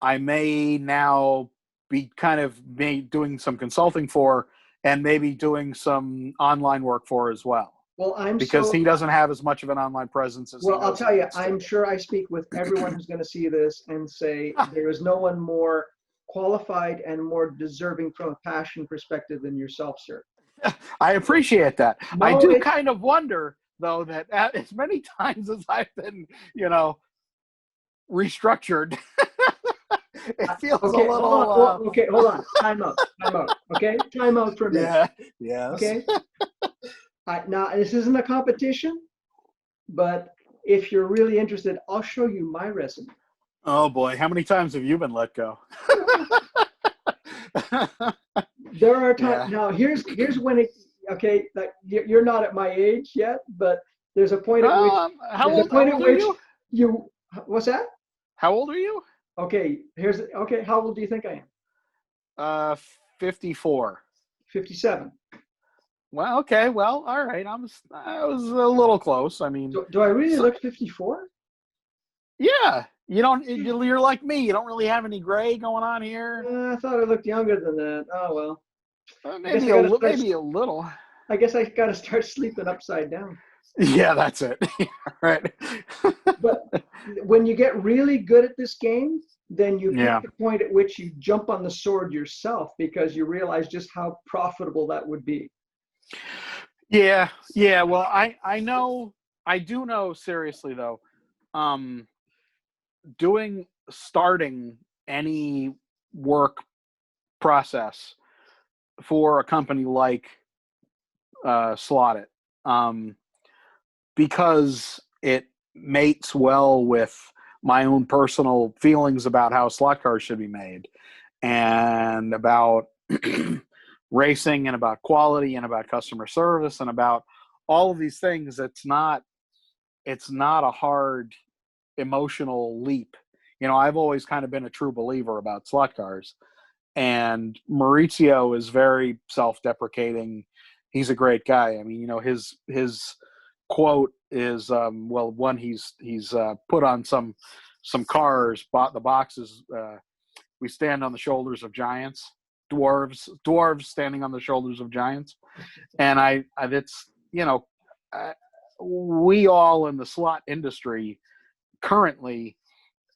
I may now be kind of doing some consulting for, and maybe doing some online work for as well. Well, because he doesn't have as much of an online presence as Well, I'll tell you, I'm sure I speak with everyone who's going to see this and say there is no one more qualified and more deserving from a passion perspective than yourself, sir. I appreciate that. No, I do kind of wonder, though, that as many times as I've been, restructured, it feels a little. Okay, hold on. Time out. Okay, time out for a minute. Yeah. Yes. Okay. Now, this isn't a competition, but if you're really interested, I'll show you my resume. Oh boy, how many times have you been let go? There are times. Yeah. Now, here's when it. Okay, like you're not at my age yet, but there's a point at which. How old are you? What's that? How old are you? Okay, how old do you think I am? 54. 57. Well, okay. Well, all right. I was a little close. I mean, do I really look 54? Yeah. You're like me. You don't really have any gray going on here. I thought I looked younger than that. Oh, well. Maybe a little. I guess I got to start sleeping upside down. Yeah, that's it. Right. But when you get really good at this game, then you get to the point at which you jump on the sword yourself because you realize just how profitable that would be. Yeah. Well, I do know seriously though, starting any work process for a company like Slot It, because it mates well with my own personal feelings about how slot cars should be made and about racing and about quality and about customer service and about all of these things. It's not a hard emotional leap. I've always kind of been a true believer about slot cars, and Maurizio is very self-deprecating. He's a great guy. I mean, his quote is, one, he's put on some cars, bought the boxes. We stand on the shoulders of giants, dwarves standing on the shoulders of giants. And we all in the slot industry currently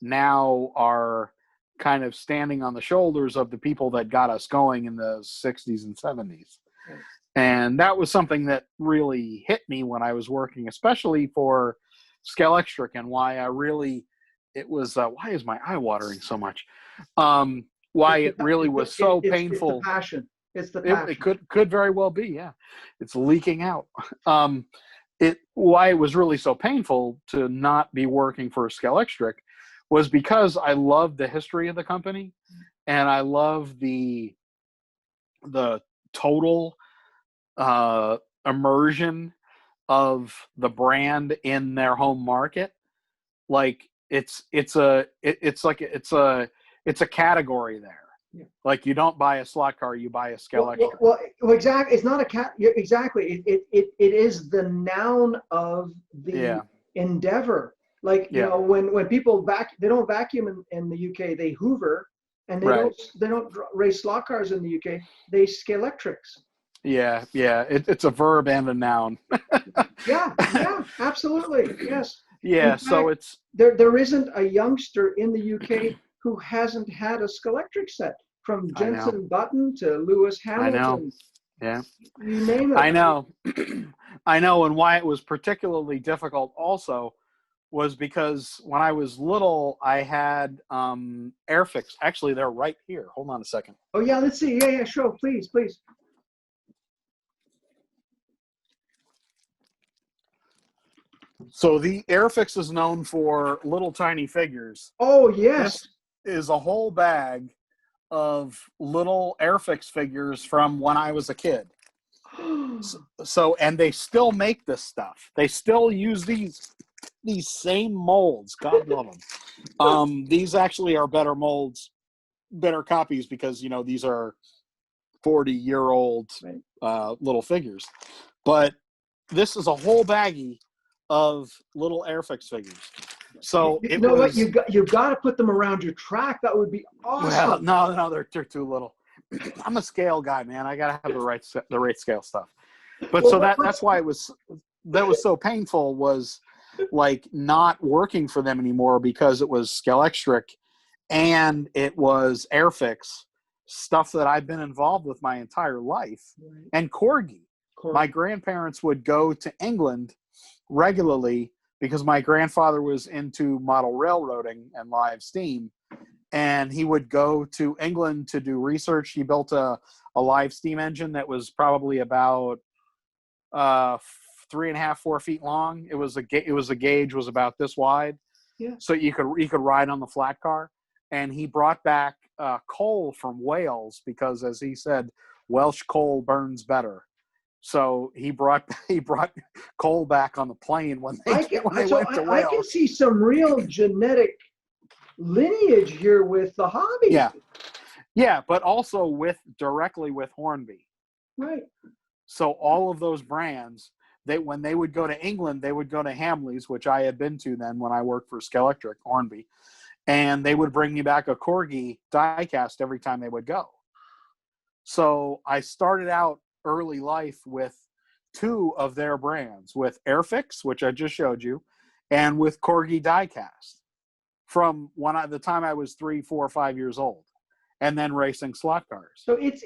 now are kind of standing on the shoulders of the people that got us going in the 60s and 70s. And that was something that really hit me when I was working, especially for Scalextric, and why is my eye watering so much? Why it really was so painful. It's the passion. It's the passion. It could very well be, yeah. It's leaking out. Why it was really so painful to not be working for Scalextric was because I love the history of the company, and I love the total immersion of the brand in their home market. Like it's a category there. Yeah. Like you don't buy a slot car, you buy a Scalextric. Well, exactly. It's not exactly. It is the noun of the endeavor. Like when people they don't vacuum in the UK, they hoover, and they don't race slot cars in the UK. They Scalextrics. Yeah. It's a verb and a noun. yeah, absolutely, yes. Yeah, fact, so it's there isn't a youngster in the UK who hasn't had a Scalextric set, from Jensen Button to Lewis Hamilton. I know. Yeah. You name it. I know. I know, and why it was particularly difficult also was because when I was little, I had Airfix. Actually, they're right here. Hold on a second. Oh yeah, let's see. Yeah, sure. Please. So the Airfix is known for little tiny figures. Oh, yes. This is a whole bag of little Airfix figures from when I was a kid. So and they still make this stuff. They still use these same molds. God love them. These actually are better molds, better copies, because these are 40-year-old little figures. But this is a whole baggie of little Airfix figures. So You know what? You've got to put them around your track. That would be awesome. Well, no, they're too little. I'm a scale guy, man. I gotta have the right scale stuff. But Well, so that's why that was so painful, was like not working for them anymore, because it was Scalextric and it was Airfix, stuff that I've been involved with my entire life. Right. And Corgi. My grandparents would go to England regularly because my grandfather was into model railroading and live steam, and he would go to England to do research. He built a live steam engine that was probably about 3.5, 4 feet long. It was a gauge was about this wide. Yeah. So you could ride on the flat car. And he brought back coal from Wales because, as he said, Welsh coal burns better. So he brought coal back on the plane when they went to Wales. I can see some real genetic lineage here with the hobby. Yeah, but also directly with Hornby. Right. So all of those brands, when they would go to England, they would go to Hamley's, which I had been to then when I worked for Scalextric, Hornby, and they would bring me back a Corgi diecast every time they would go. So I started out early life with two of their brands, with Airfix, which I just showed you, and with Corgi diecast, from the time I was 3, 4, 5 years old, and then racing slot cars. So it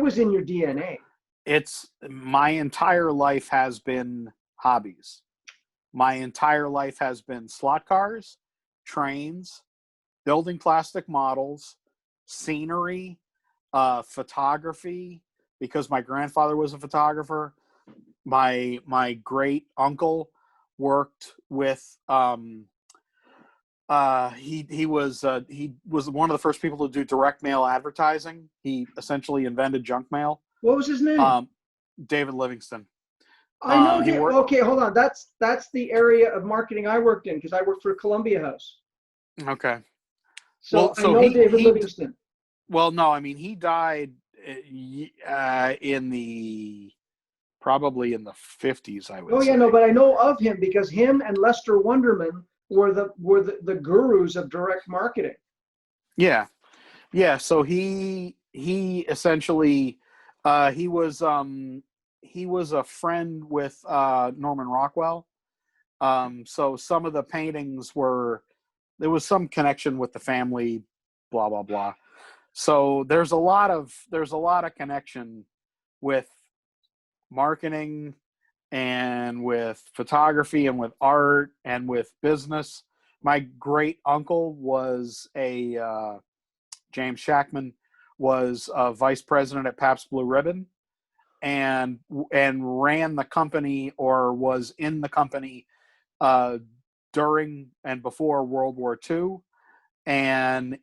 was in your DNA. It's my entire life has been hobbies. My entire life has been slot cars, trains, building plastic models, scenery, photography, because my grandfather was a photographer. My great uncle worked with he was one of the first people to do direct mail advertising. He essentially invented junk mail. What was his name? David Livingston. I know him. Okay, hold on. That's the area of marketing I worked in, because I worked for Columbia House. Okay. So I know David Livingston. Well, no, I mean, he died probably in the 50s, I would say. Yeah, no, but I know of him because him and Lester Wonderman were the gurus of direct marketing. Yeah. So he essentially he was a friend with Norman Rockwell. So some of the paintings there was some connection with the family, blah blah blah. So there's a lot of connection with marketing and with photography and with art and with business. My great uncle was James Shackman, was a vice president at Pabst Blue Ribbon, and ran the company, or was in the company during and before World War II. And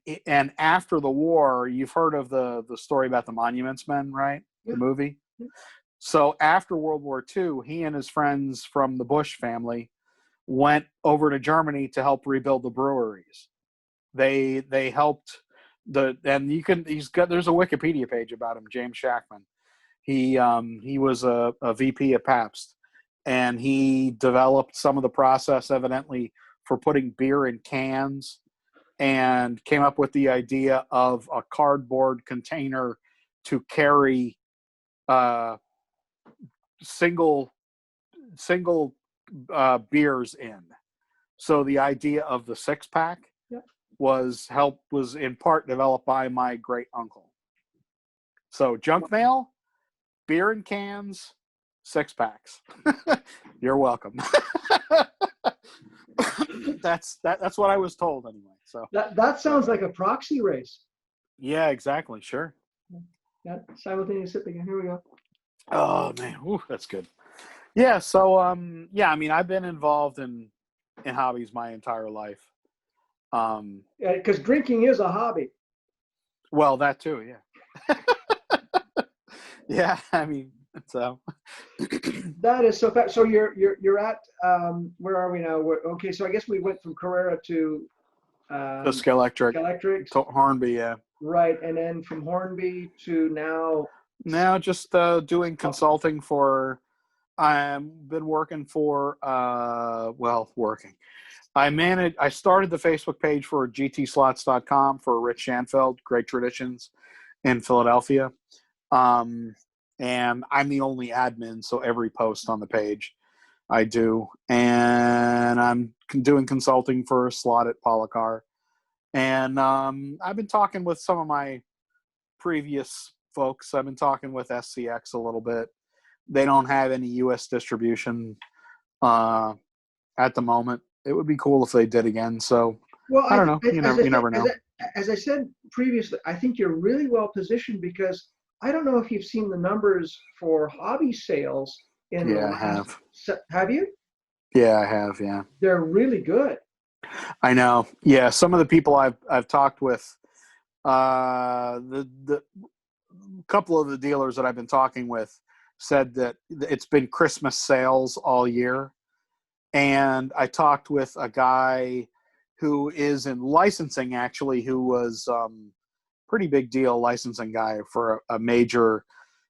after the war, you've heard of the story about the Monuments Men, right? Yeah. The movie. Yeah. So after World War II, he and his friends from the Bush family went over to Germany to help rebuild the breweries. They helped there's a Wikipedia page about him, James Shackman. He was a VP at Pabst, and he developed some of the process, evidently, for putting beer in cans, and came up with the idea of a cardboard container to carry single beers in. So the idea of the 6-pack was in part developed by my great uncle. So junk mail, beer in cans, 6-packs. You're welcome. That's what I was told anyway. So that sounds like a proxy race. Yeah, exactly. Sure. Yeah, simultaneous sipping. Here we go. Oh man, ooh, that's good. Yeah. So, yeah, I mean, I've been involved in hobbies my entire life. Um, Because drinking is a hobby. well, that too. Yeah. Yeah. I mean, so That is so fast. So you're at where are we now? Okay, so I guess we went from Carrera to Fisk Electric Electrics, to Hornby. Yeah. right, and then from Hornby to now. Now just doing consulting for. I've been working for. Well, working. I started the Facebook page for gtslots.com for Rich Shanfeld, Great Traditions in Philadelphia. Um, and I'm the only admin, so every post on the page I do. And I'm doing consulting for Slot at Policar. And I've been talking with some of my previous folks. I've been talking with SCX a little bit. They don't have any U.S. distribution uh, at the moment. It would be cool if they did again. So Well, I don't know. You never as know. as I said previously, I think you're really well positioned because I don't know if you've seen the numbers for hobby sales in the Yeah, I last. have. Have you? Yeah, I have. Yeah, They're really good. I know. Yeah, some of the people I've talked with, the couple of the dealers that I've been talking with said that it's been Christmas sales all year. And I talked with a guy who is in licensing, actually, who was pretty big deal licensing guy for a major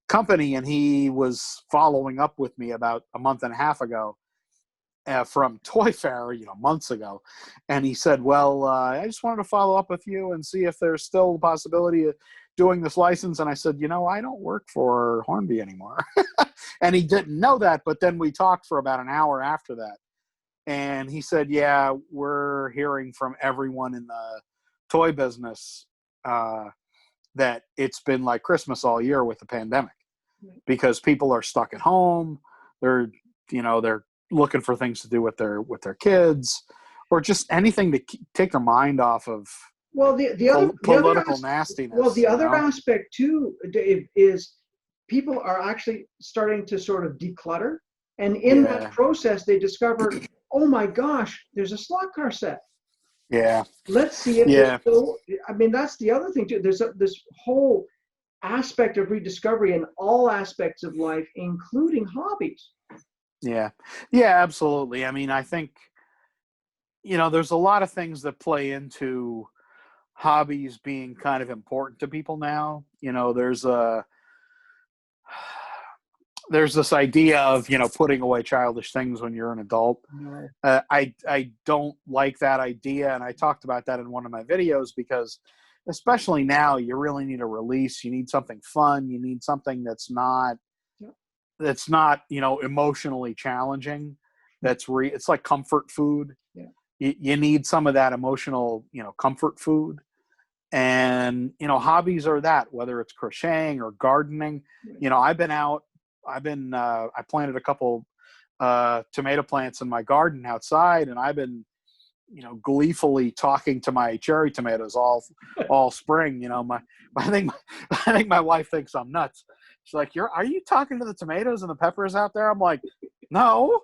company, and he was following up with me about a month and a half ago from Toy Fair, months ago, and he said, "Well, I just wanted to follow up with you and see if there's still a possibility of doing this license." And I said, I don't work for Hornby anymore, and he didn't know that. But then we talked for about an hour after that, and he said, "Yeah, we're hearing from everyone in the toy business that it's been like Christmas all year with the pandemic because people are stuck at home. They're they're looking for things to do with their kids, or just anything to take their mind off of Well, political nastiness. the other aspect too, Dave, is people are actually starting to sort of declutter, and in that process, they discover, oh my gosh, there's a slot car set. Yeah. Let's see if there's still. I mean, that's the other thing too. There's this whole aspect of rediscovery in all aspects of life, including hobbies. Yeah. Yeah, absolutely. I mean, I think, there's a lot of things that play into hobbies being kind of important to people now. There's this idea of, putting away childish things when you're an adult. No. I don't like that idea. And I talked about that in one of my videos because especially now you really need a release. You need something fun. You need something that's not, emotionally challenging. It's like comfort food. Yeah. You need some of that emotional, comfort food. And, hobbies are that, whether it's crocheting or gardening. I've been out, I planted a couple tomato plants in my garden outside, and I've been, gleefully talking to my cherry tomatoes all spring. I think my wife thinks I'm nuts. She's like, are you talking to the tomatoes and the peppers out there? I'm like, no,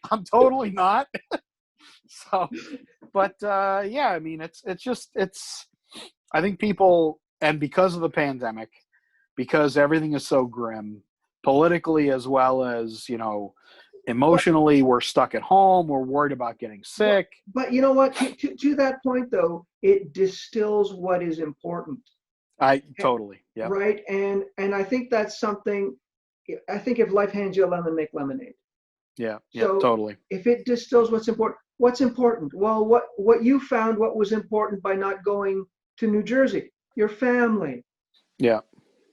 I'm totally not. So, but yeah, I mean, it's I think people, and because of the pandemic, because everything is so grim, politically as well as, emotionally, we're stuck at home. We're worried about getting sick. But you know what? To that point, though, it distills what is important. Totally, yeah. Right, and I think that's something. I think if life hands you a lemon, make lemonade. Yeah, So totally. If it distills what's important? Well, what you found, what was important by not going to New Jersey? Your family. Yeah.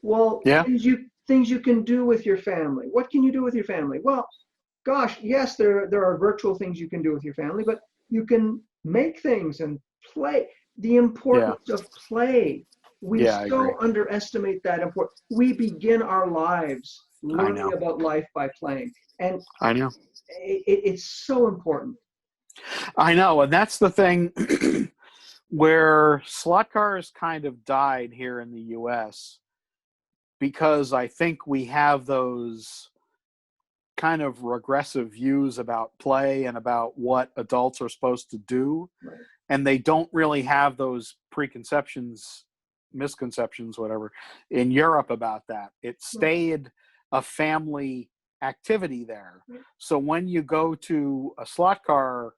Well, yeah. things you can do with your family. What can you do with your family? Well, gosh, yes, there are virtual things you can do with your family, but you can make things and play. The importance of play. We so underestimate that importance. We begin our lives learning about life by playing, and I know it's so important. I know, and that's the thing where slot cars kind of died here in the U.S. because I think we have those kind of regressive views about play and about what adults are supposed to do. Right. And they don't really have those preconceptions, misconceptions, whatever, in Europe about that. It stayed a family activity there. So when you go to a slot car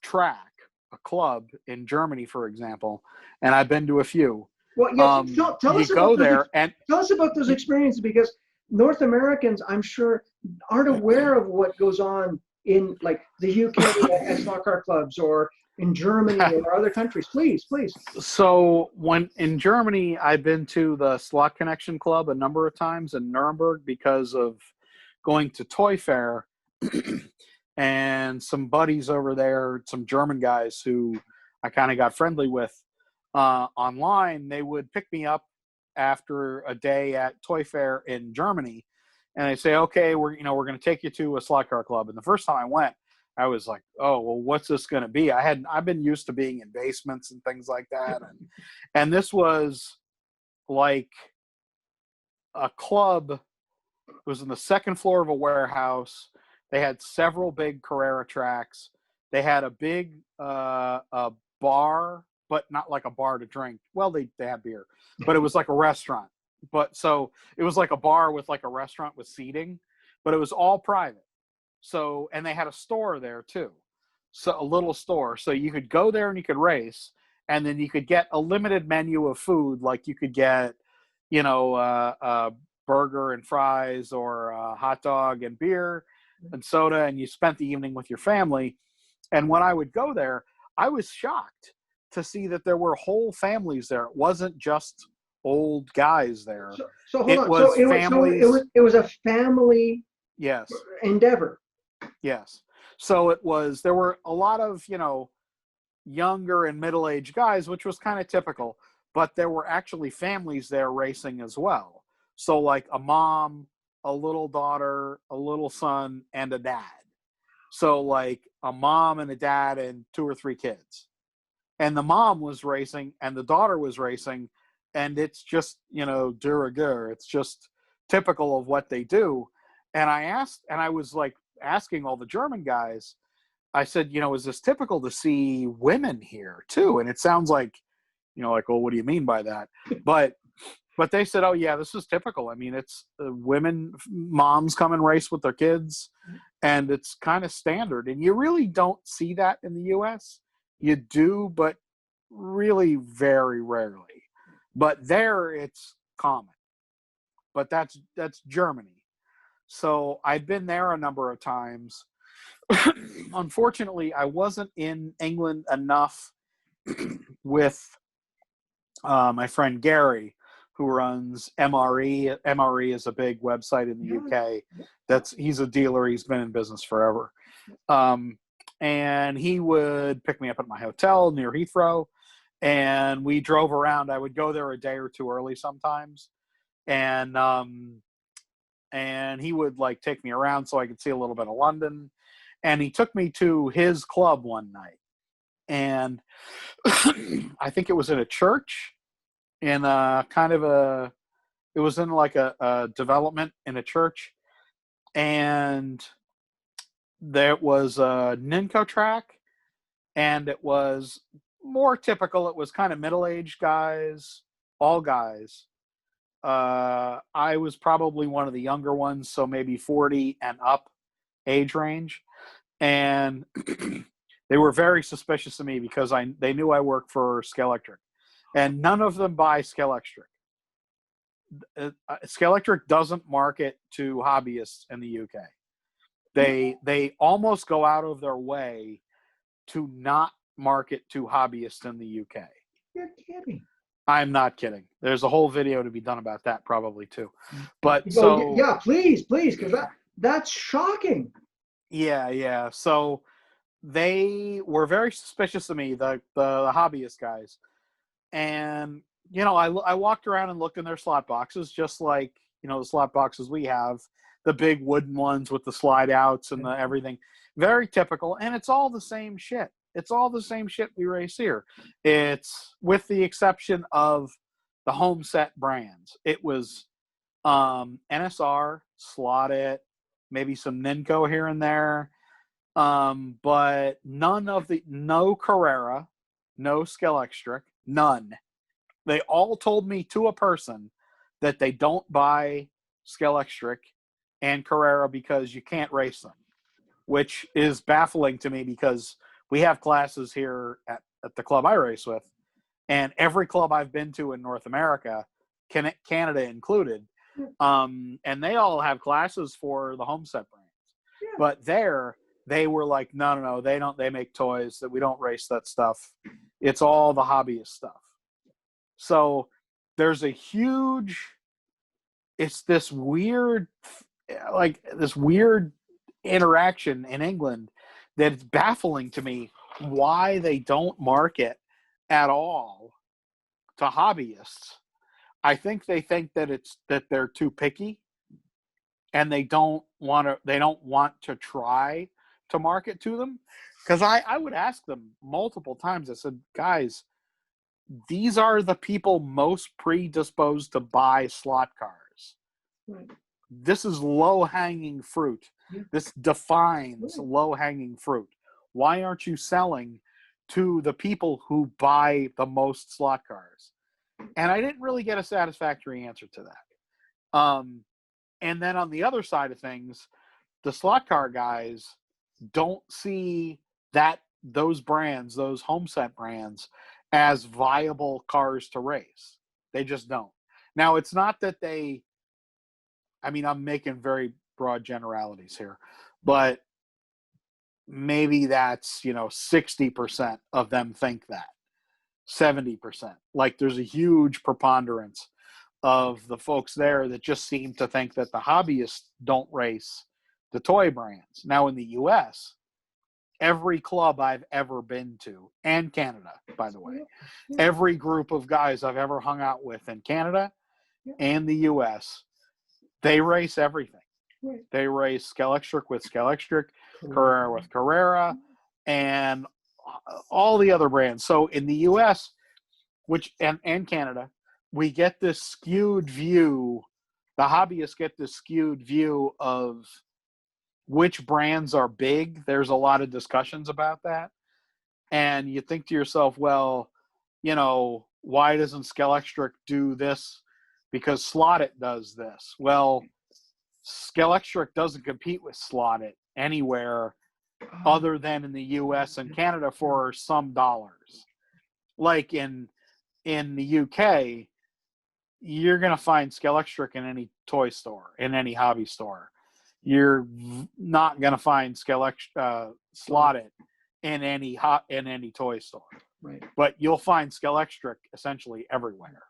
track, a club in Germany, for example, and I've been to a few, Well, yes, tell you us go about there and tell us about those experiences, because North Americans, I'm sure, aren't aware of what goes on in like the UK at slot car clubs, or in Germany or other countries. Please, please. so when in Germany, I've been to the Slot Connection Club a number of times in Nuremberg because of going to Toy Fair and some buddies over there, some German guys who I kind of got friendly with online. They would pick me up after a day at Toy Fair in Germany, and they say, "Okay, we're going to take you to a slot car club." And the first time I went, I was like, "Oh, well, what's this going to be?" I've been used to being in basements and things like that, and this was like a club. It was in the second floor of a warehouse. They had several big Carrera tracks. They had a big a bar, but not like a bar to drink. Well, they had beer, but it was like a restaurant. But so it was like a bar with like a restaurant with seating, but it was all private. So, and they had a store there too. So a little store. So you could go there and you could race, and then you could get a limited menu of food. Like you could get, a burger and fries, or a hot dog and beer and soda, and you spent the evening with your family. And when I would go there, I was shocked to see that there were whole families there. It wasn't just old guys there. So hold It on. was So families. it was a family Yes. endeavor. Yes. So there were a lot of, younger and middle-aged guys, which was kind of typical, but there were actually families there racing as well. So like a mom, a little daughter, a little son, and a dad. So like a mom and a dad and 2 or 3 kids. And the mom was racing and the daughter was racing, and it's just, de rigueur. It's just typical of what they do. And I was like asking all the German guys, I said, is this typical to see women here too? And it sounds like, like, well, what do you mean by that? But they said, oh yeah, this is typical. I mean, it's women, moms come and race with their kids, and it's kind of standard. And you really don't see that in the U.S. You do, but really very rarely. But there it's common. But that's Germany. So I've been there a number of times. Unfortunately, I wasn't in England enough with my friend Gary, who runs MRE. MRE is a big website in the UK. He's a dealer. He's been in business forever. And he would pick me up at my hotel near Heathrow, and we drove around. I would go there a day or two early sometimes, and he would like take me around so I could see a little bit of London. And he took me to his club one night, and I think it was in a church, in it was in like a development in a church, and there was a Ninko track, and it was more typical. It was kind of middle-aged guys, all guys. I was probably one of the younger ones, so maybe 40 and up age range. And they were very suspicious of me because they knew I worked for Scalextric, and none of them buy Scalextric. Scalextric doesn't market to hobbyists in the UK. They almost go out of their way to not market to hobbyists in the UK. You're kidding. I'm not kidding. There's a whole video to be done about that probably too. But yeah, please, because that's shocking. Yeah. So they were very suspicious of me, the hobbyist guys. And, I walked around and looked in their slot boxes, just like, the slot boxes we have, the big wooden ones with the slide outs and the everything. Very typical. And it's all the same shit. It's all the same shit we race here. It's with the exception of the home set brands. It was NSR, Slot It, maybe some Ninco here and there. But no Carrera, no Skelextric, none. They all told me to a person that they don't buy Skelextric and Carrera because you can't race them, which is baffling to me because we have classes here at the club I race with, and every club I've been to in North America, Canada included, and they all have classes for the Homestead brands. Yeah. But they were like, no, they don't. They make toys that we don't race that stuff. It's all the hobbyist stuff. So there's a huge. It's this weird interaction in England that it's baffling to me why they don't market at all to hobbyists. I think they think that they're too picky and they don't want to try to market to them. Because I would ask them multiple times, I said, guys, these are the people most predisposed to buy slot cars. Right. This is low-hanging fruit. Yeah. This defines low-hanging fruit. Why aren't you selling to the people who buy the most slot cars? And I didn't really get a satisfactory answer to that. And then on the other side of things, the slot car guys don't see those brands, those home set brands, as viable cars to race. They just don't. Now, it's not that I'm making very broad generalities here, but maybe that's, 60% of them think that. 70%. Like there's a huge preponderance of the folks there that just seem to think that the hobbyists don't race the toy brands. Now in the US, every club I've ever been to, and Canada, by the way, every group of guys I've ever hung out with in Canada and the US, they race everything. Right. They race Skelextric with Skelextric, Carrera with Carrera, and all the other brands. So in the US, and Canada, we get this skewed view, the hobbyists get this skewed view of which brands are big. There's a lot of discussions about that. And you think to yourself, well, why doesn't Skelextric do this? Because Slotted does this. Well, Skelextric doesn't compete with Slotted anywhere other than in the US and Canada for some dollars. Like in the UK, you're going to find Skelextric in any toy store, in any hobby store. You're not going to find Slotted in any toy store. Right. But you'll find Skelextric essentially everywhere.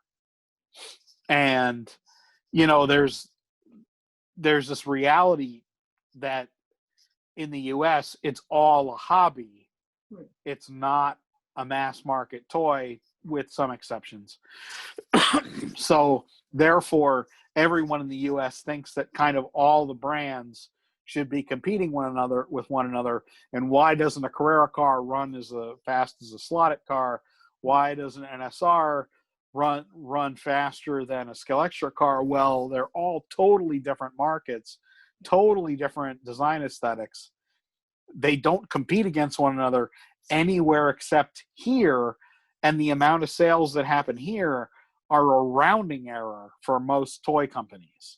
And there's this reality that in the US it's all a hobby. Right. It's not a mass market toy, with some exceptions. So therefore everyone in the US thinks that kind of all the brands should be competing with one another. And why doesn't a Carrera car run as fast as a Slotted car? Why doesn't an SR run faster than a Skelextric car? Well, they're all totally different markets, totally different design aesthetics. They don't compete against one another anywhere except here, and the amount of sales that happen here are a rounding error for most toy companies.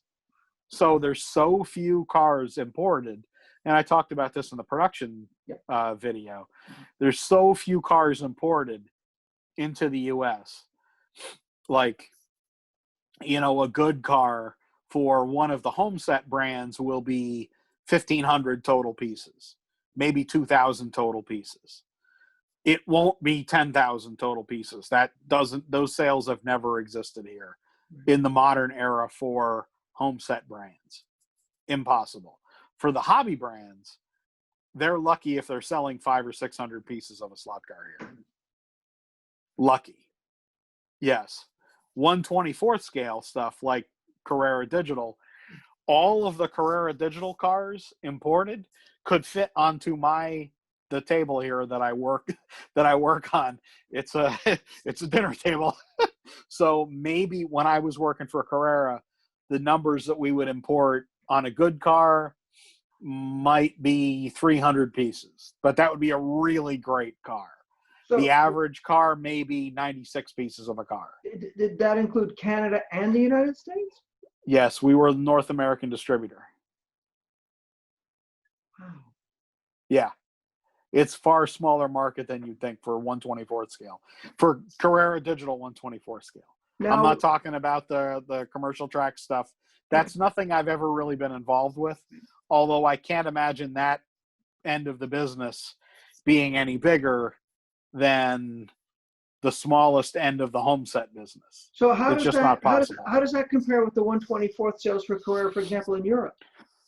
So there's so few cars imported, and I talked about this in the production video. There's so few cars imported into the US. Like, a good car for one of the home set brands will be 1,500 total pieces, maybe 2,000 total pieces. It won't be 10,000 total pieces. Those sales have never existed here in the modern era for home set brands. Impossible. For the hobby brands, they're lucky if they're selling 500 or 600 pieces of a slot car here. Lucky. Yes. 1/24th scale stuff like Carrera Digital, all of the Carrera Digital cars imported could fit onto the table here that I work on. It's a dinner table. So maybe when I was working for Carrera, the numbers that we would import on a good car might be 300 pieces, but that would be a really great car. So The average car may be 96 pieces of a car. did that include Canada and the United States? Yes, we were the North American distributor. Wow. Yeah. It's far smaller market than you'd think for 1/24th scale. For Carrera Digital 1/24 scale. I'm Now, not talking about the commercial track stuff. That's nothing I've ever really been involved with, although I can't imagine that end of the business being any bigger than the smallest end of the home set business. so how It's does just not that possible. how does that compare with the 1/24th sales for Carrera, for example, in Europe?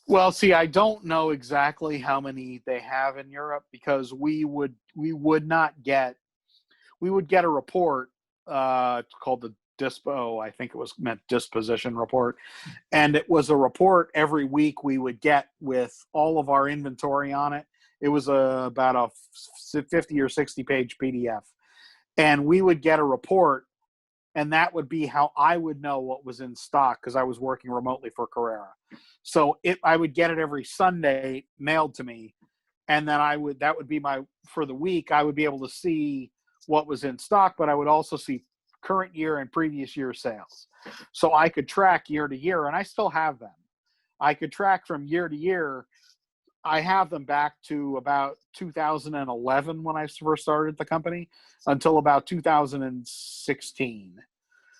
Well, see, I don't know exactly how many they have in Europe because we would get a report called the Dispo. I think it was meant disposition report, and it was a report every week we would get with all of our inventory on it. It was about a 50 or 60 page PDF, and we would get a report, and that would be how I would know what was in stock because I was working remotely for Carrera. So I would get it every Sunday mailed to me, and then that would be for the week. I would be able to see what was in stock, but I would also see current year and previous year sales. So I could track year to year, and I still have them. I could track from year to year. I have them back to about 2011 when I first started the company until about 2016.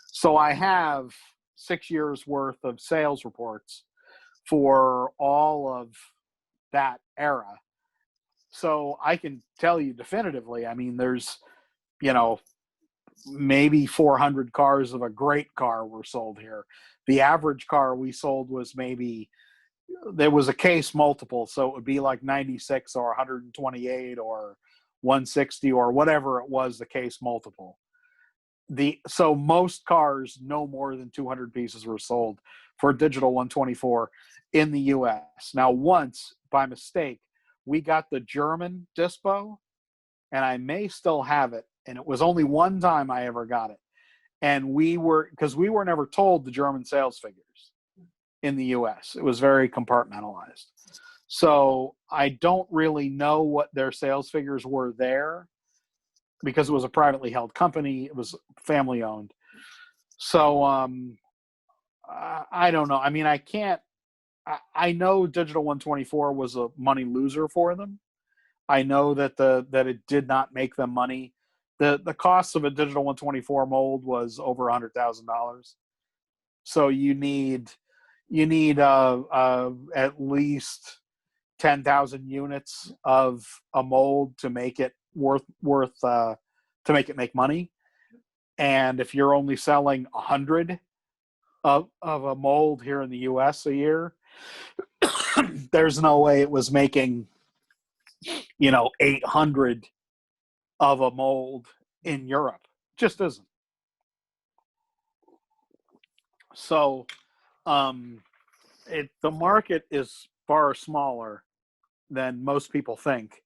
So I have 6 years worth of sales reports for all of that era. So I can tell you definitively, I mean, there's, maybe 400 cars of a great car were sold here. The average car we sold was there was a case multiple, so it would be like 96 or 128 or 160 or whatever it was, the case multiple. So most cars, no more than 200 pieces were sold for digital 1/24 in the US. Now, once by mistake, we got the German Dispo, and I may still have it. And it was only one time I ever got it. And because we were never told the German sales figures in the US. It was very compartmentalized. So I don't really know what their sales figures were there because it was a privately held company. It was family owned. So I don't know. I mean, I know digital 1/24 was a money loser for them. I know that it did not make them money. The cost of a digital 1/24 mold was over $100,000. So you need at least 10,000 units of a mold to make it to make it make money. And if you're only selling 100 of a mold here in the US a year, there's no way it was making 800 of a mold in Europe. Just isn't. So the market is far smaller than most people think.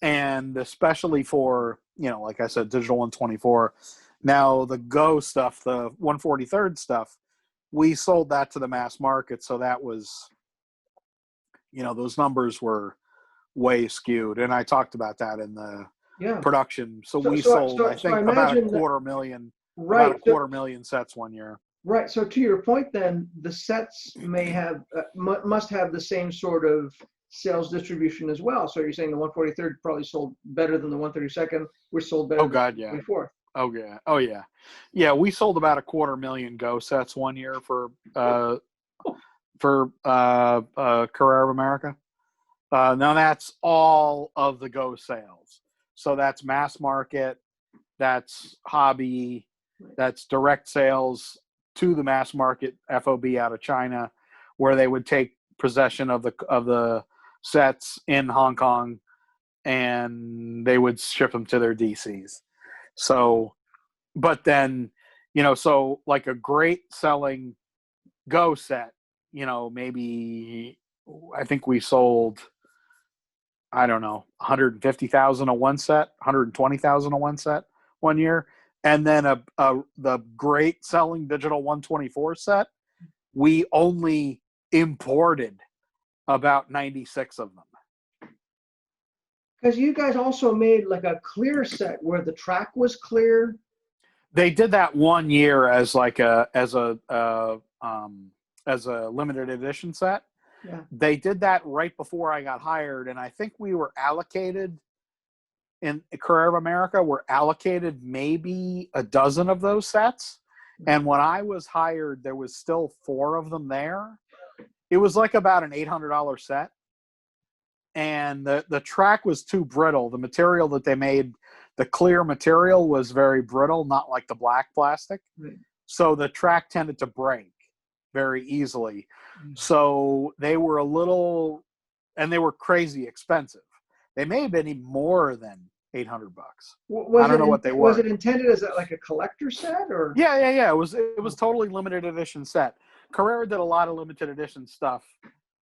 And especially for, like I said, digital 1/24. Now the Go stuff, the 1/43 stuff, we sold that to the mass market. So that was, those numbers were way skewed. And I talked about that in the production. So we sold, I think, about a quarter million, right, about a quarter million sets one year. Right. So to your point, then the sets must have the same sort of sales distribution as well. So you're saying the 1/43 probably sold better than the 1/32, which sold better than the 1/24. Oh yeah. Yeah, we sold about a quarter million Go sets one year for Carrera America. Now that's all of the Go sales. So that's mass market, that's hobby, that's direct sales to the mass market FOB out of China, where they would take possession of the sets in Hong Kong, and they would ship them to their DCs. So, but then, so like a great selling Go set, maybe I think we sold, I don't know, 150,000 a one set, 120,000 a one set one year. And then the great selling digital 1/24 set, we only imported about 96 of them. Because you guys also made like a clear set where the track was clear. They did that one year as like as a limited edition set. Yeah. They did that right before I got hired, and I think we were allocated in Career of America. We're allocated maybe a dozen of those sets, and when I was hired, there was still 4 of them there. It was like about an $800 set, and the track was too brittle. The material that they made, the clear material, was very brittle, not like the black plastic. Right. So the track tended to break very easily. So they were a little, and they were crazy expensive. They may have been even more than $800. I don't know what they were. Was it intended as like a collector set, or? Yeah. It was totally limited edition set. Carrera did a lot of limited edition stuff,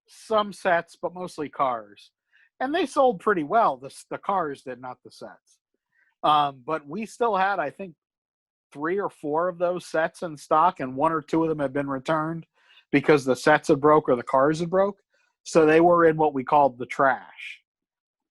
some sets, but mostly cars, and they sold pretty well. The cars did, not the sets. But we still had, I think, 3 or 4 of those sets in stock, and 1 or 2 of them have been returned because the sets had broke or the cars had broke. So they were in what we called the trash.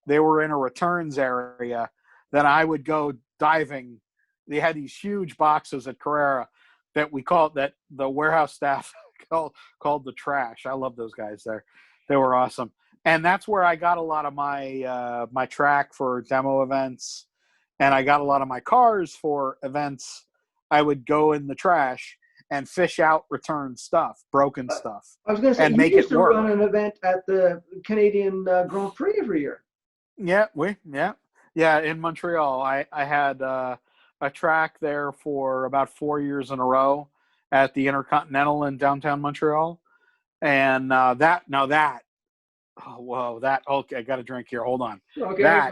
They were in a returns area. Then I would go diving. They had these huge boxes at Carrera that that the warehouse staff called the trash. I love those guys there. They were awesome. And that's where I got a lot of my my track for demo events, and I got a lot of my cars for events. I would go in the trash and fish out return stuff, broken stuff, I was going to say, and you make used it to work. run an event at the Canadian Grand Prix every year. Yeah, in Montreal. I had a track there for about 4 years in a row at the Intercontinental in downtown Montreal, and okay, I got a drink here. Hold on. Okay.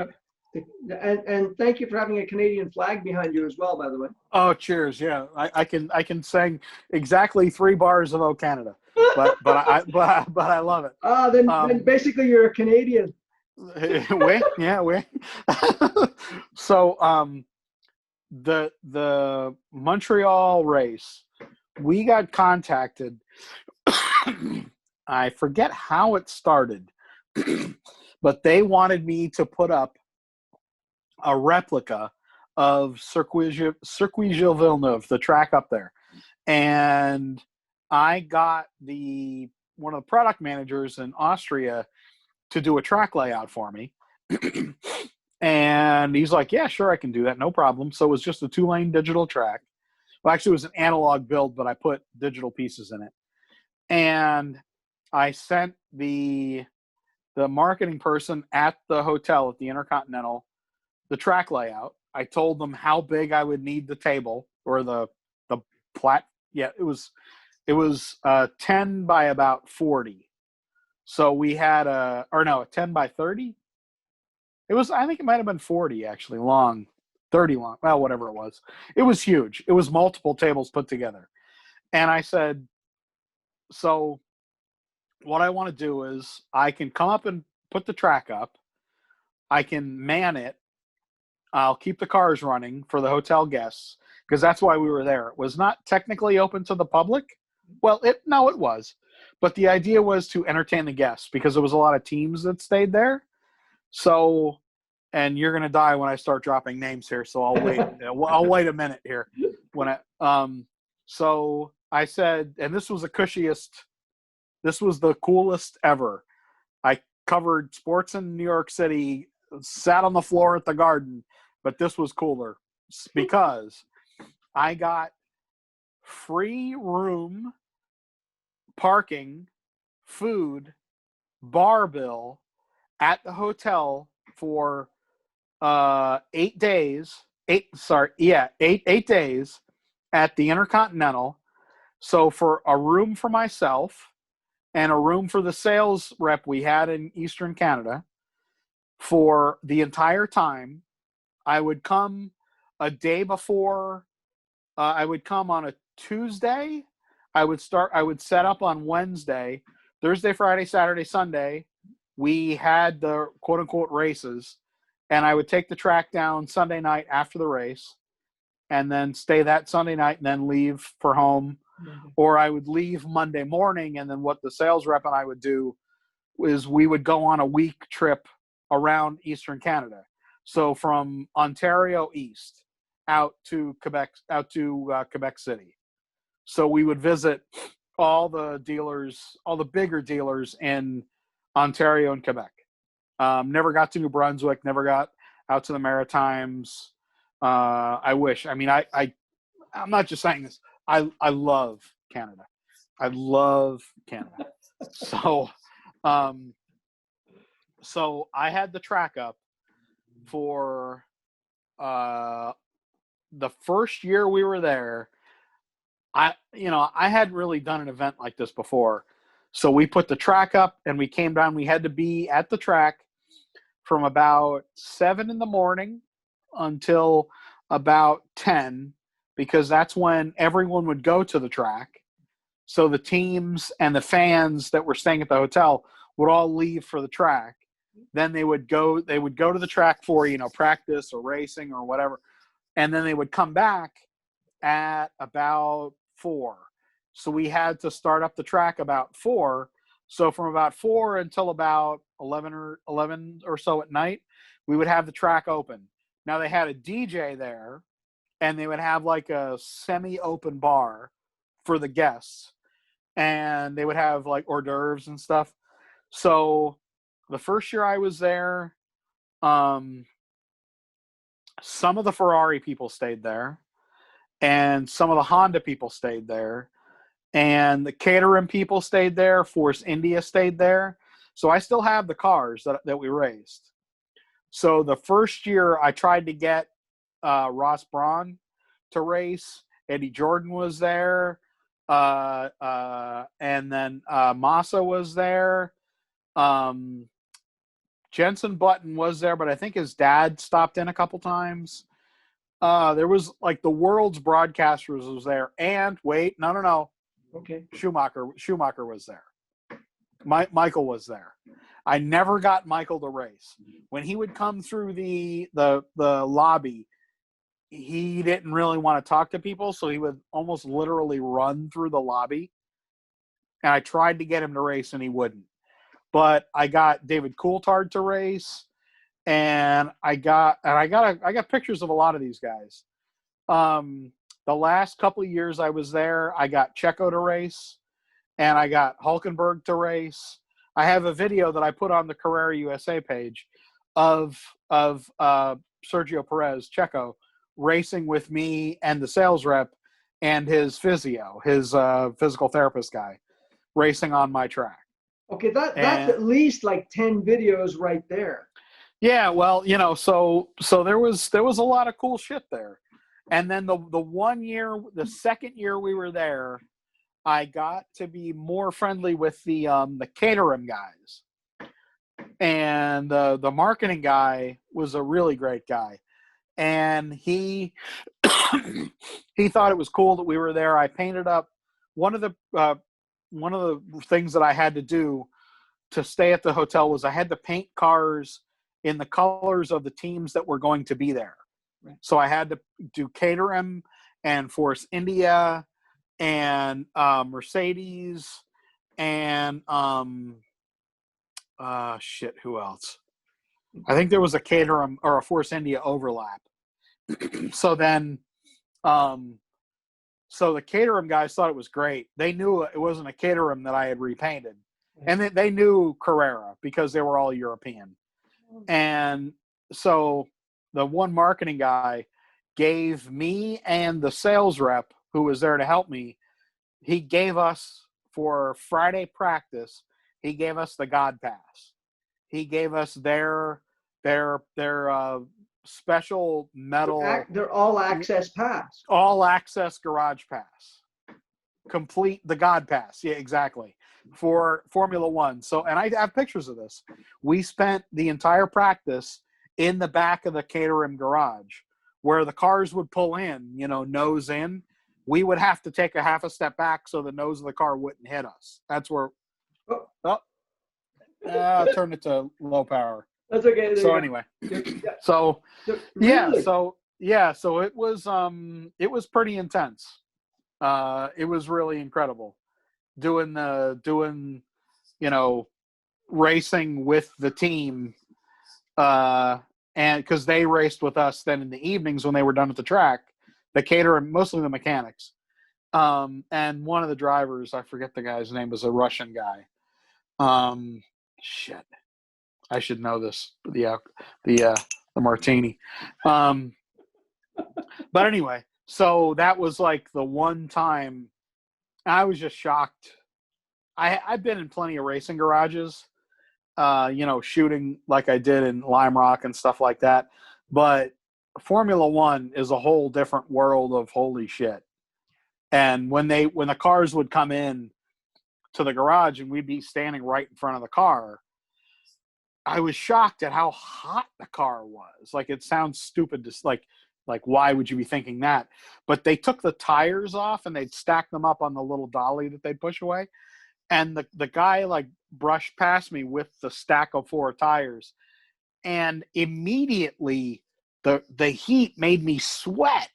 And thank you for having a Canadian flag behind you as well, by the way. Oh, cheers! Yeah, I can sing exactly 3 bars of "O Canada," but I love it. Then basically you're a Canadian. we. So the Montreal race, we got contacted. I forget how it started, but they wanted me to put up a replica of Circuit Gilles Villeneuve, the track up there. And I got one of the product managers in Austria to do a track layout for me. And he's like, yeah, sure, I can do that. No problem. So it was just a 2-lane digital track. Well, actually, it was an analog build, but I put digital pieces in it. And I sent the marketing person at the hotel at the Intercontinental the track layout. I told them how big I would need the table or the plat. Yeah, it was 10 by about 40. So we had a 10 by 30. I think it might have been 40 actually, long, 30 long. Well, whatever it was. It was huge. It was multiple tables put together. And I said, so what I want to do is I can come up and put the track up. I can man it. I'll keep the cars running for the hotel guests because that's why we were there. It was not technically open to the public. Well, it was. But the idea was to entertain the guests because there was a lot of teams that stayed there. So, and you're going to die when I start dropping names here. So I'll wait. I'll wait a minute here. So I said, and this was this was the coolest ever. I covered sports in New York City, sat on the floor at the Garden, but this was cooler because I got free room, parking, food, bar bill at the hotel for 8 days. 8 days at the Intercontinental. So for a room for myself and a room for the sales rep we had in Eastern Canada for the entire time. I would come a day before. I would come on a Tuesday. I would set up on Wednesday, Thursday, Friday, Saturday, Sunday. We had the quote unquote races, and I would take the track down Sunday night after the race and then stay that Sunday night and then leave for home. Mm-hmm. Or I would leave Monday morning, and then what the sales rep and I would do is we would go on a week trip around Eastern Canada. So from Ontario east out to Quebec City. So we would visit all the dealers, all the bigger dealers in Ontario and Quebec. Never got to New Brunswick, never got out to the Maritimes. I wish. I mean, I'm not just saying this. I love Canada. I love Canada. So, so I had the track up for the first year we were there. I hadn't really done an event like this before. So we put the track up and we came down. We had to be at the track from about 7 in the morning until about 10, because that's when everyone would go to the track. So the teams and the fans that were staying at the hotel would all leave for the track. Then they would go to the track for, practice or racing or whatever. And then they would come back at about 4. So we had to start up the track about 4. So from about 4 until about 11 or so at night, we would have the track open. Now they had a DJ there, and they would have like a semi-open bar for the guests, and they would have like hors d'oeuvres and stuff. So the first year I was there, some of the Ferrari people stayed there, and some of the Honda people stayed there, and the Caterham people stayed there. Force India stayed there. So I still have the cars that we raced. So the first year I tried to get Ross Braun to race. Eddie Jordan was there. And then Massa was there. Jenson Button was there, but I think his dad stopped in a couple times. There was like the world's broadcasters was there. And wait, no. Okay. Schumacher was there. Michael was there. I never got Michael to race. When he would come through the lobby, he didn't really want to talk to people, so he would almost literally run through the lobby. And I tried to get him to race, and he wouldn't. But I got David Coulthard to race, and I got pictures of a lot of these guys. The last couple of years I was there, I got Checo to race, and I got Hulkenberg to race. I have a video that I put on the Carrera USA page of Sergio Perez, Checo, racing with me and the sales rep and his physio, his physical therapist guy, racing on my track. Okay, that's at least like 10 videos right there. Yeah, well, so there was a lot of cool shit there. And then the second year we were there, I got to be more friendly with the Caterham guys. And the marketing guy was a really great guy. And he he thought it was cool that we were there. I painted up one of the things that I had to do to stay at the hotel was I had to paint cars in the colors of the teams that were going to be there. Right. So I had to do Caterham and Force India and Mercedes and who else? I think there was a Caterham or a Force India overlap. So then so the Caterham guys thought it was great. They knew it wasn't a Caterham that I had repainted. And they knew Carrera because they were all European. And so the one marketing guy gave me and the sales rep who was there to help me, he gave us for Friday practice, he gave us the God Pass. He gave us their special metal. They're all access pass. All access garage pass. Complete the God Pass. Yeah, exactly. For Formula One. So, and I have pictures of this. We spent the entire practice in the back of the Caterham garage where the cars would pull in, nose in. We would have to take a half a step back so the nose of the car wouldn't hit us. That's where, turn it to low power. That's okay. So anyway, so it was pretty intense. It was really incredible doing racing with the team, and because they raced with us then in the evenings when they were done at the track, the caterer, mostly the mechanics. And one of the drivers, I forget the guy's name, was a Russian guy. Shit, I should know this. The martini. But anyway, so that was like the one time I was just shocked. I've been in plenty of racing garages, shooting like I did in Lime Rock and stuff like that. But Formula One is a whole different world of holy shit. And when the cars would come in to the garage and we'd be standing right in front of the car, I was shocked at how hot the car was. Like, it sounds stupid to like why would you be thinking that? But they took the tires off and they'd stack them up on the little dolly that they'd push away. And the guy like brushed past me with the stack of 4 tires, and immediately the heat made me sweat.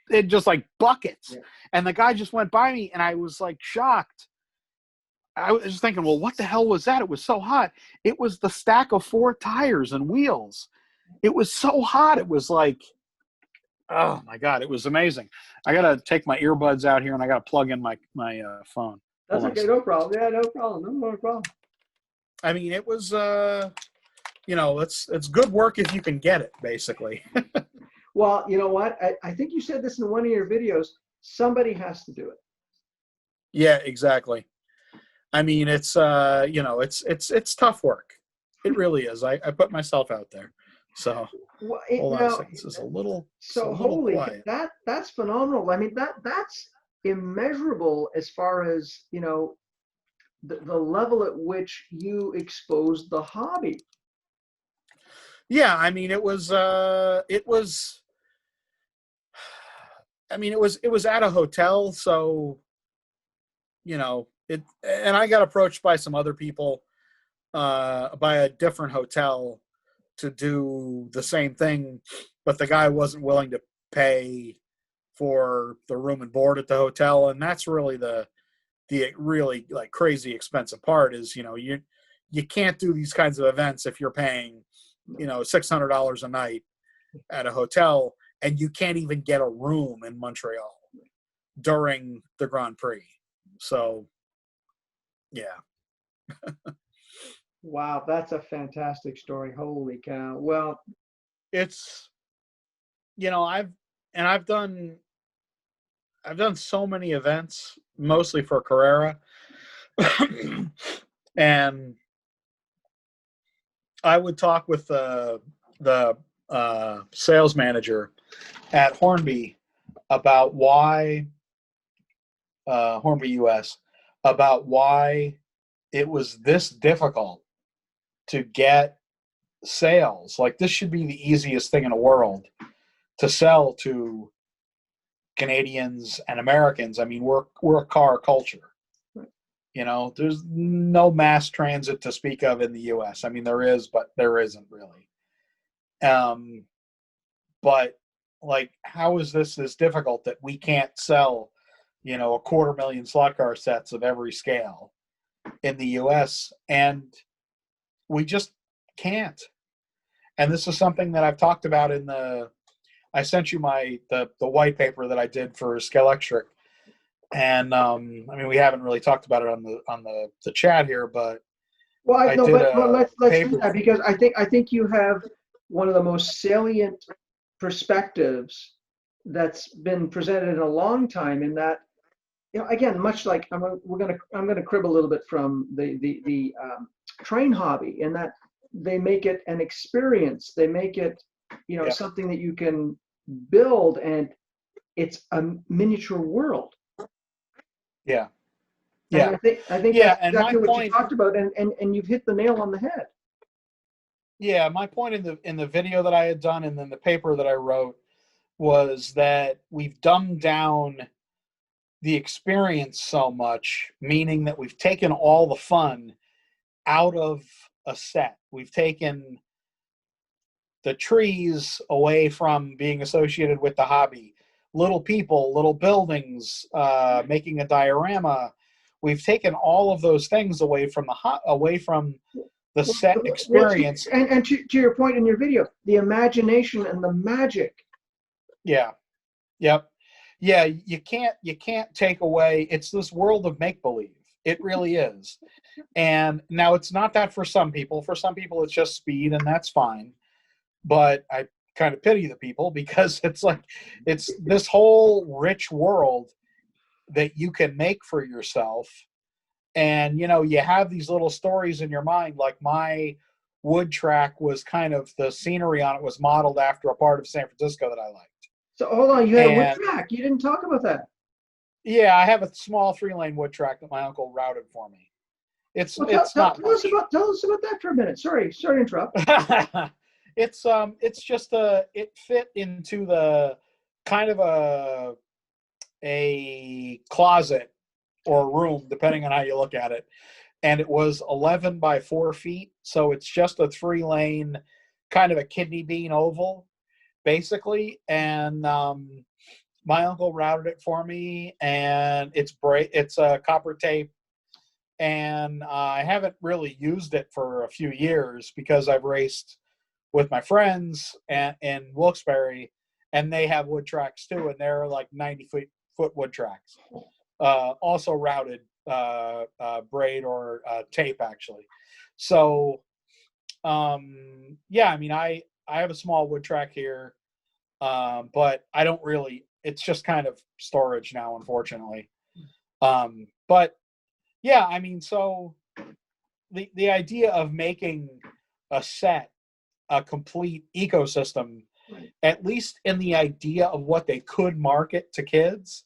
It just like buckets. Yeah. And the guy just went by me and I was like shocked. I was just thinking, well, what the hell was that? It was so hot. It was the stack of 4 tires and wheels. It was so hot. It was like, oh my God, it was amazing. I got to take my earbuds out here and I got to plug in my phone. That's okay. No problem. Yeah, no problem. No problem. I mean, it was, it's good work if you can get it, basically. Well, you know what? I think you said this in one of your videos. Somebody has to do it. Yeah, exactly. I mean, it's it's tough work. It really is. I put myself out there. So hold on a second. This is a little holy quiet. That's phenomenal. I mean, that's immeasurable as far as, the level at which you exposed the hobby. Yeah, I mean, it was at a hotel, so and I got approached by some other people by a different hotel to do the same thing, but the guy wasn't willing to pay for the room and board at the hotel, and that's really the really like crazy expensive part is, you can't do these kinds of events if you're paying $600 a night at a hotel and you can't even get a room in Montreal during the Grand Prix. So yeah. Wow, that's a fantastic story. Holy cow. Well, it's, I've done so many events, mostly for Carrera. And I would talk with the sales manager at Hornby about why Hornby US, about why it was this difficult to get sales. Like, this should be the easiest thing in the world to sell to Canadians and Americans. I mean, we're a car culture. There's no mass transit to speak of in the U.S. I mean, there is, but there isn't really. But like, how is this difficult that we can't sell, 250,000 slot car sets of every scale in the U.S. and we just can't. And this is something that I've talked about I sent you the white paper that I did for Scalextric. And we haven't really talked about it on the chat here, but let's do that, because I think you have one of the most salient perspectives that's been presented in a long time. In that, again, much like I'm gonna crib a little bit from the train hobby, in that they make it an experience. They make it something that you can build, and it's a miniature world. Yeah. Yeah. And I think that's exactly what you talked about, and you've hit the nail on the head. Yeah, my point in the video that I had done and then the paper that I wrote was that we've dumbed down the experience so much, meaning that we've taken all the fun out of a set. We've taken the trees away from being associated with the hobby. Little people, little buildings, making a diorama. We've taken all of those things away from the set Well, experience. and to your point in your video, the imagination and the magic. Yeah. Yep. Yeah, you can't take away, it's this world of make believe. It really is. And now it's not that for some people. For some people it's just speed, and that's fine. But I kind of pity the people because it's like it's this whole rich world that you can make for yourself. And you have these little stories in your mind, like my wood track was kind of, the scenery on it was modeled after a part of San Francisco that I liked. So hold on, you had a wood And track. You didn't talk about that. yeah, I have a small 3-lane wood track that my uncle routed for me. It's Well, it's not tell us much. about that for a minute. Sorry to interrupt. It's just it fit into the kind of a closet or a room, depending on how you look at it. And it was 11 by 4 feet. So it's just a 3-lane, kind of a kidney bean oval, basically. And my uncle routed it for me, and it's a copper tape. And I haven't really used it for a few years because I've raced with my friends in Wilkes-Barre, and they have wood tracks too, and they're like 90-foot wood tracks. Also routed braid or tape, actually. So yeah, I mean, I have a small wood track here, but I don't really. It's just kind of storage now, unfortunately. But yeah, I mean, so the idea of making a set, a complete ecosystem, Right. at least in the idea of what they could market to kids.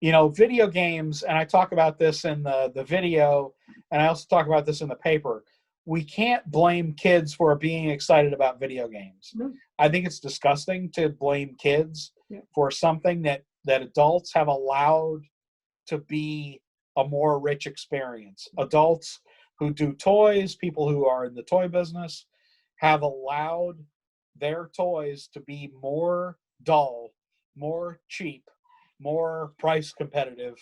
Video games, and I talk about this in the video, and I also talk about this in the paper. We can't blame kids for being excited about video games. No. I think it's disgusting to blame kids for something that adults have allowed to be a more rich experience. Adults who do toys, people who are in the toy business, have allowed their toys to be more dull, more cheap, more price competitive.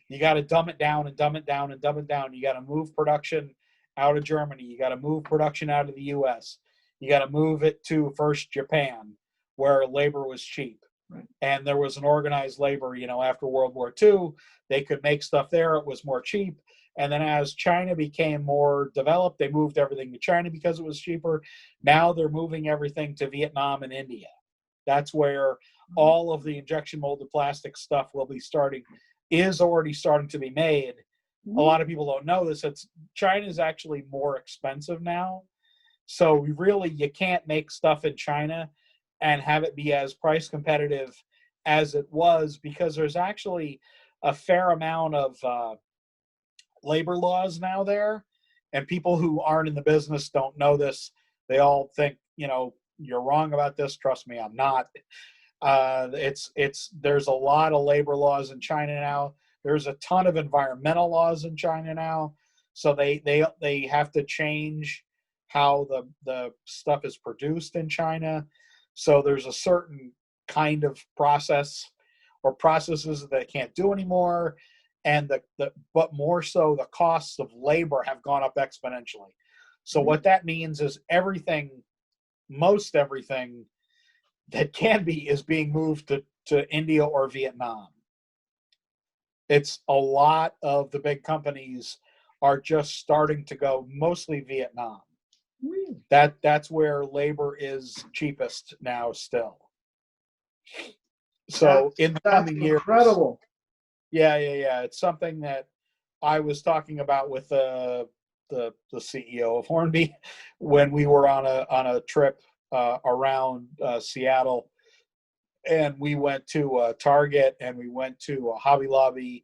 You got to dumb it down and dumb it down and dumb it down. You got to move production out of Germany. You got to move production out of the US. You got to move it to first Japan, where labor was cheap. Right. And there was an organized labor, after World War II, they could make stuff there. It was more cheap. And then as China became more developed, they moved everything to China because it was cheaper. Now they're moving everything to Vietnam and India. That's where all of the injection molded plastic stuff is already starting to be made. A lot of people don't know this. China is actually more expensive now. So you can't make stuff in China and have it be as price competitive as it was, because there's actually a fair amount of labor laws now there, and people who aren't in the business don't know this. They all think, you're wrong about this. Trust me, I'm not. There's a lot of labor laws in China now. There's a ton of environmental laws in China now. So they have to change how the stuff is produced in China. So there's a certain kind of process or processes that they can't do anymore. And but more so, the costs of labor have gone up exponentially. So what that means is most everything that can be is being moved to India or Vietnam. It's a lot of the big companies are just starting to go mostly Vietnam. Really? That's where labor is cheapest now still. So in the coming years, incredible. Yeah. It's something that I was talking about with the CEO of Hornby when we were on a trip around Seattle, and we went to Target and we went to Hobby Lobby,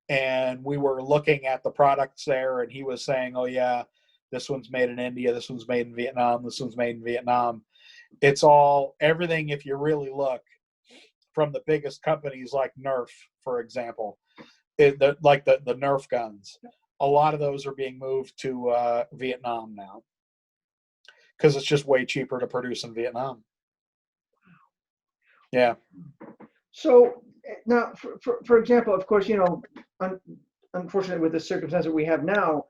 and we were looking at the products there, and he was saying, "Oh yeah, this one's made in India, this one's made in Vietnam, this one's made in Vietnam." It's everything, if you really look, from the biggest companies like Nerf, for example, like the Nerf guns. A lot of those are being moved to Vietnam now because it's just way cheaper to produce in Vietnam. Yeah. So now, for example, of course, unfortunately, with the circumstance that we have now,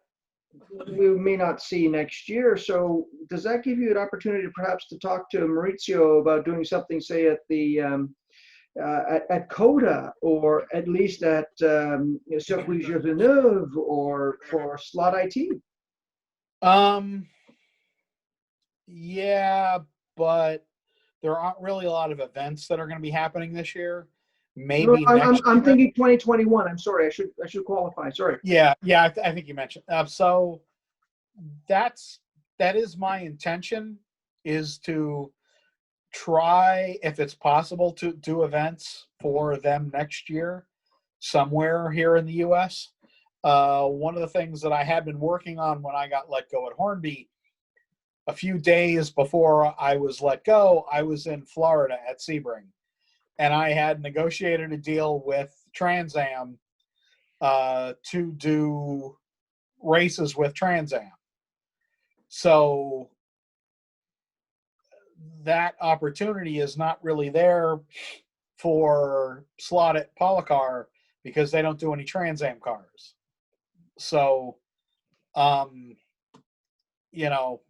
we may not see next year. So does that give you an opportunity perhaps to talk to Maurizio about doing something, say at the at Coda, or at least at Circuit Villeneuve, or for Slot IT? Um, yeah, but there aren't really a lot of events that are going to be happening this year. No, Maybe next I'm year. thinking 2021. I'm sorry. I should qualify. Sorry. Yeah, I think you mentioned. So that's that is my intention, is to try, if it's possible, to do events for them next year somewhere here in the U.S. One of the things that I had been working on when I got let go at Hornby, a few days before I was let go, I was in Florida at Sebring, and I had negotiated a deal with Trans Am to do races with Trans Am. So that opportunity is not really there for slot at Polycar because they don't do any Trans Am cars. So, um, you know,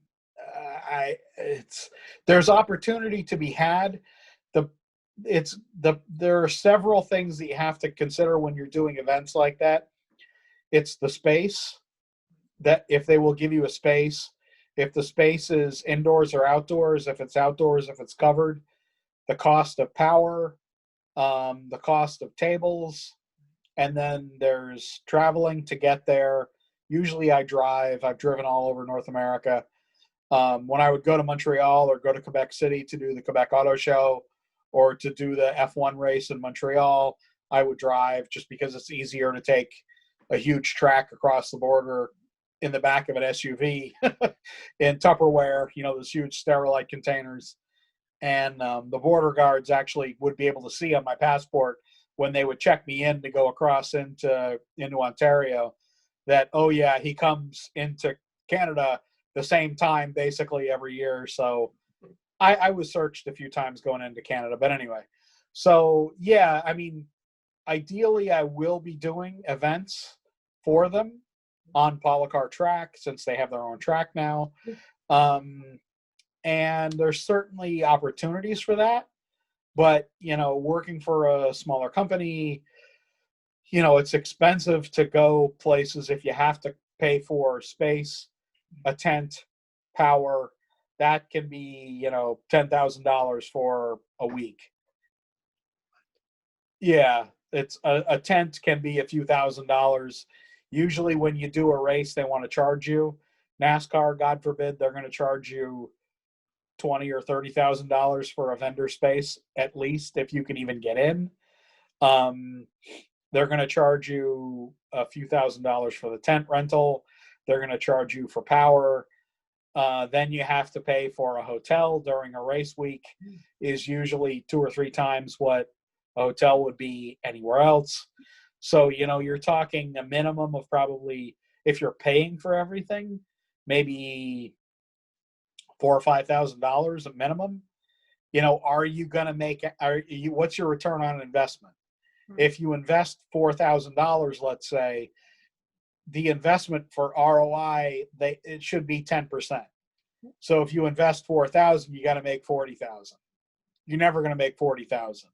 there's opportunity to be had. There are several things that you have to consider when you're doing events like that. It's the space, that if they will give you a space, if the space is indoors or outdoors, if it's outdoors, if it's covered, the cost of power, the cost of tables, and then there's traveling to get there. Usually I drive. I've driven all over North America. When I would go to Montreal or go to Quebec City to do the Quebec Auto Show or to do the F1 race in Montreal, I would drive just because it's easier to take a huge track across the border in the back of an SUV in Tupperware, those huge Sterilite containers. And the border guards actually would be able to see on my passport when they would check me in to go across into Ontario that, oh yeah, he comes into Canada the same time basically every year. So I was searched a few times going into Canada. But anyway, so yeah, I mean, ideally I will be doing events for them on Polycar track since they have their own track now. And there's certainly opportunities for that. But, working for a smaller company, it's expensive to go places if you have to pay for space, a tent, power. That can be, $10,000 for a week. Yeah, it's a tent can be a few $1,000s. Usually when you do a race, they want to charge you. NASCAR, God forbid, they're going to charge you $20,000 or $30,000 for a vendor space, at least, if you can even get in. They're going to charge you a few $1,000s for the tent rental. They're going to charge you for power. Then you have to pay for a hotel during a race week, is usually 2 or 3 times what a hotel would be anywhere else. So, you're talking a minimum of probably, if you're paying for everything, maybe $4,000 or $5,000 a minimum. Are you going to make? What's your return on investment? If you invest $4,000, let's say, the investment for ROI, it should be 10%. So if you invest 4,000, you got to make 40,000. You're never going to make 40,000.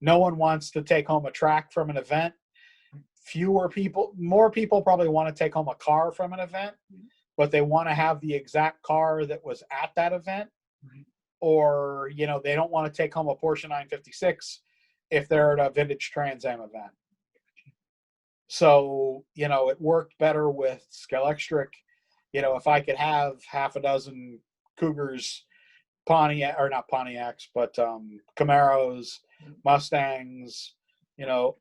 No one wants to take home a track from an event. More people probably want to take home a car from an event, but they want to have the exact car that was at that event. Or, they don't want to take home a Porsche 956 if they're at a vintage Trans Am event. So, it worked better with Scalextric. If I could have half a dozen Cougars, not Pontiacs, but Camaros, Mustangs,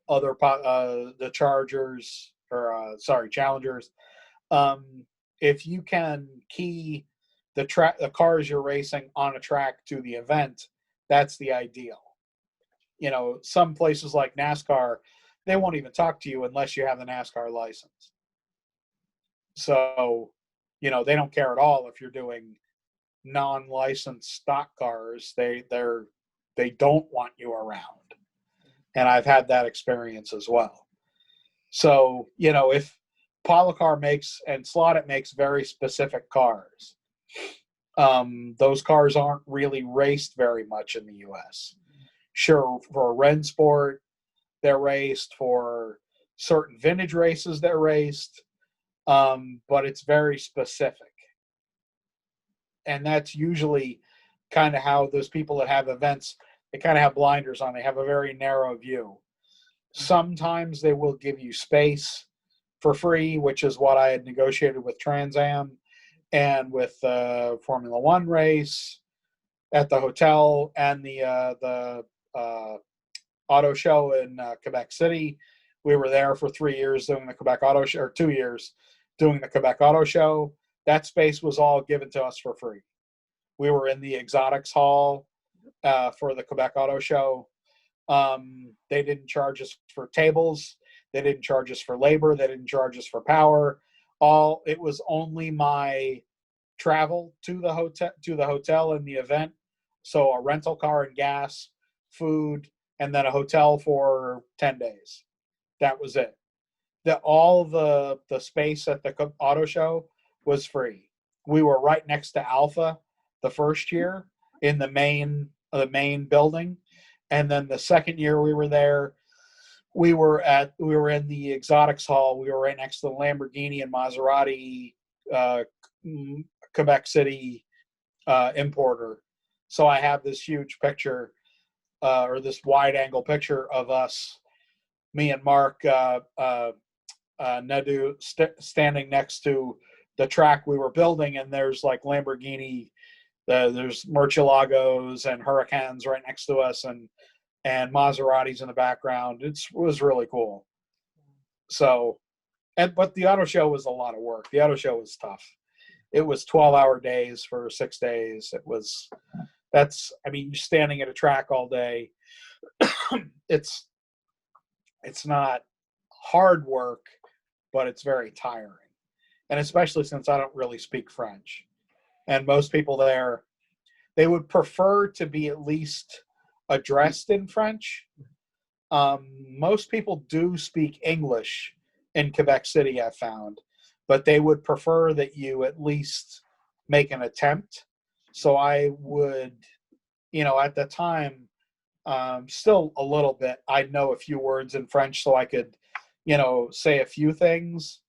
other the Chargers, or Challengers. If you can key the cars you're racing on a track to the event, that's the ideal. Some places like NASCAR, they won't even talk to you unless you have the NASCAR license. So, they don't care at all if you're doing non-licensed stock cars. They don't want you around. And I've had that experience as well. So, if Polycar makes and Slaughter makes very specific cars. Those cars aren't really raced very much in the U.S. Sure, for Rennsport, they're raced. For certain vintage races, they're raced. But it's very specific. And that's usually kind of how those people that have events, they kind of have blinders on. They have a very narrow view. Sometimes they will give you space for free, which is what I had negotiated with Trans Am and with the Formula One race at the hotel and the auto show in Quebec City. We were there for 3 years doing the Quebec Auto Show, or 2 years doing the Quebec Auto Show. That space was all given to us for free. We were in the exotics hall for the Quebec Auto Show. They didn't charge us for tables. They didn't charge us for labor. They didn't charge us for power. It was only my travel to the hotel and the event. So a rental car and gas, food, and then a hotel for 10 days. That was it. All the space at the auto show was free. We were right next to Alpha the first year in the main building, and then the second year we were there, we were in the exotics hall. We were right next to the Lamborghini and Maserati Quebec City importer. So I have this huge picture, or this wide angle picture of us, me and Mark Nadu standing next to the track we were building, and there's like Lamborghini, there's Murcielagos and Hurricanes right next to us, and Maseratis in the background. It was really cool. So, but the auto show was a lot of work. The auto show was tough. It was 12-hour days for 6 days. You're standing at a track all day. It's not hard work, but it's very tiring. And especially since I don't really speak French. And most people there, they would prefer to be at least addressed in French. Most people do speak English in Quebec City, I've found, but they would prefer that you at least make an attempt. So I would, at the time, still a little bit, I'd know a few words in French so I could, say a few things,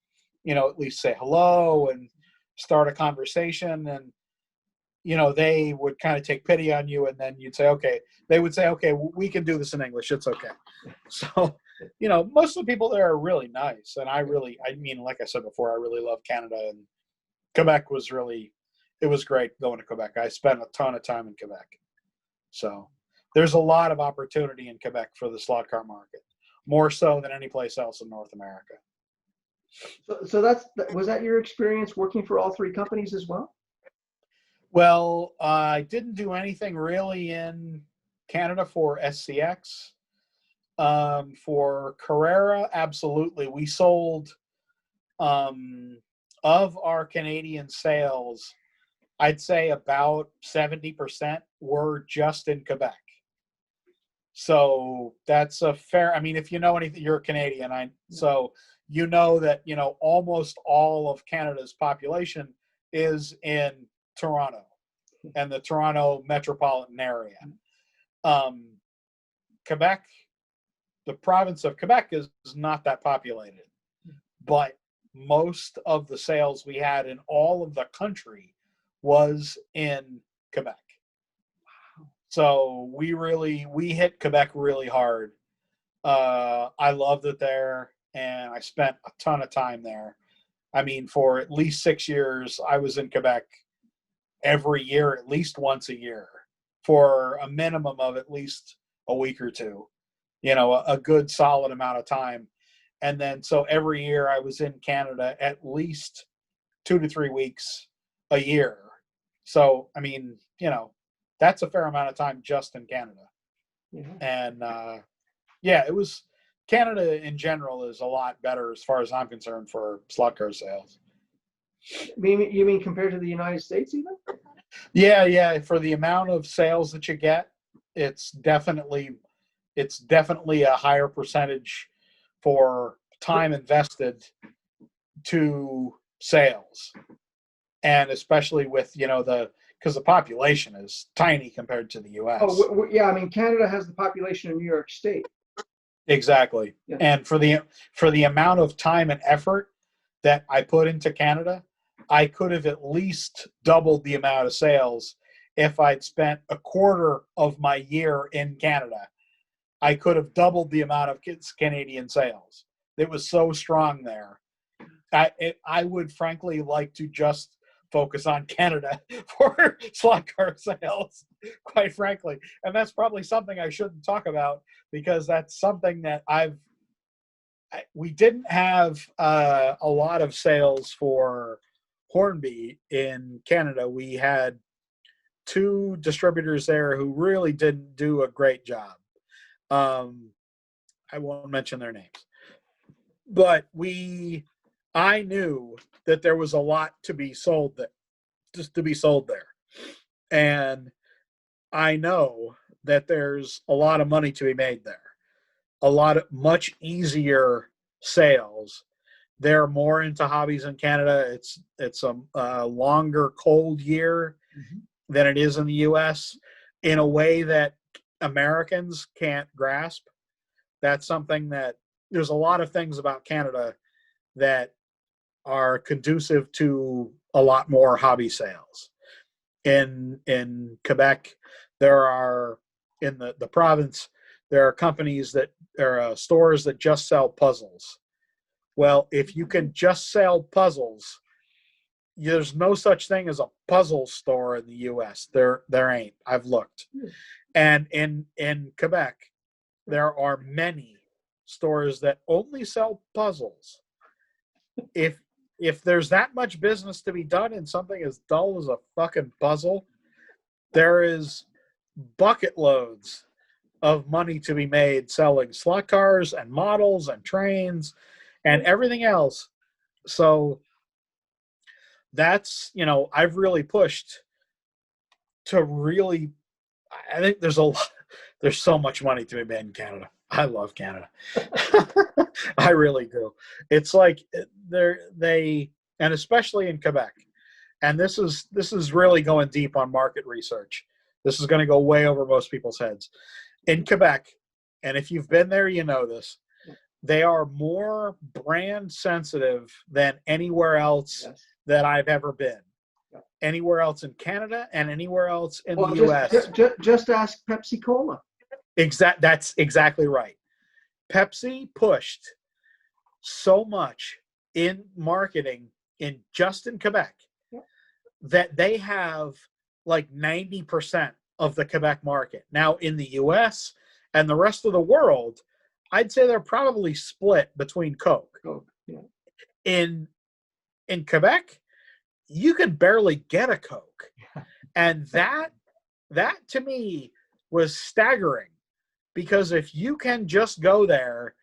at least say hello and start a conversation. And, they would kind of take pity on you, and then you'd say, okay, they would say, okay, we can do this in English. It's okay. So, most of the people there are really nice. And like I said before, I really love Canada, and Quebec it was great going to Quebec. I spent a ton of time in Quebec. So there's a lot of opportunity in Quebec for the slot car market, more so than any place else in North America. So was that your experience working for all three companies as well? Well, I didn't do anything really in Canada for SCX. For Carrera, absolutely. We sold, of our Canadian sales, I'd say about 70% were just in Quebec. So that's a fair, if you know anything, you're Canadian. So you know that, almost all of Canada's population is in Toronto and the Toronto metropolitan area. Quebec, the province of Quebec is not that populated, but most of the sales we had in all of the country was in Quebec. So we hit Quebec really hard. I loved it there, and I spent a ton of time there. For at least 6 years, I was in Quebec every year, at least once a year, for a minimum of at least a week or two, a good solid amount of time. And then, so every year I was in Canada at least 2 to 3 weeks a year. So, that's a fair amount of time just in Canada. And, it was, Canada in general is a lot better as far as I'm concerned for slot car sales. You mean compared to the United States even? Yeah. For the amount of sales that you get, it's definitely a higher percentage for time invested to sales, and especially with because the population is tiny compared to the U.S. Oh, yeah. I mean, Canada has the population of New York State. Exactly. Yeah. And for the amount of time and effort that I put into Canada, I could have at least doubled the amount of sales if I'd spent a quarter of my year in Canada. I could have doubled the amount of Canadian sales. It was so strong there. I would frankly like to just focus on Canada for slot car sales, quite frankly. And that's probably something I shouldn't talk about, because that's something that we didn't have a lot of sales for Hornby in Canada. We had 2 distributors there who really didn't do a great job. I won't mention their names, but I knew that there was a lot to be sold there, and I know that there's a lot of money to be made there. A lot of much easier sales. They're more into hobbies in Canada. It's a longer cold year than it is in the U.S. in a way that Americans can't grasp. That's something that there's a lot of things about Canada that are conducive to a lot more hobby sales. In Quebec, there are, in the province, there are companies that there are stores that just sell puzzles. Well, if you can just sell puzzles, there's no such thing as a puzzle store in the U.S. There ain't. I've looked. And in Quebec, there are many stores that only sell puzzles. If there's that much business to be done in something as dull as a fucking puzzle, there is bucket loads of money to be made selling slot cars and models and trains and everything else. So that's, I've really pushed to really, I think there's so much money to be made in Canada. I love Canada. I really do. It's like and especially in Quebec. And this is really going deep on market research. This is going to go way over most people's heads. In Quebec, and if you've been there, you know this, they are more brand sensitive than anywhere else that I've ever been. Anywhere else in Canada and anywhere else in the U.S. Just ask Pepsi Cola. That's exactly right. Pepsi pushed so much in marketing in Quebec that they have like 90% of the Quebec market. Now in the US and the rest of the world, I'd say they're probably split between Coke. In Quebec, you could barely get a Coke. And that to me was staggering, because if you can just go there,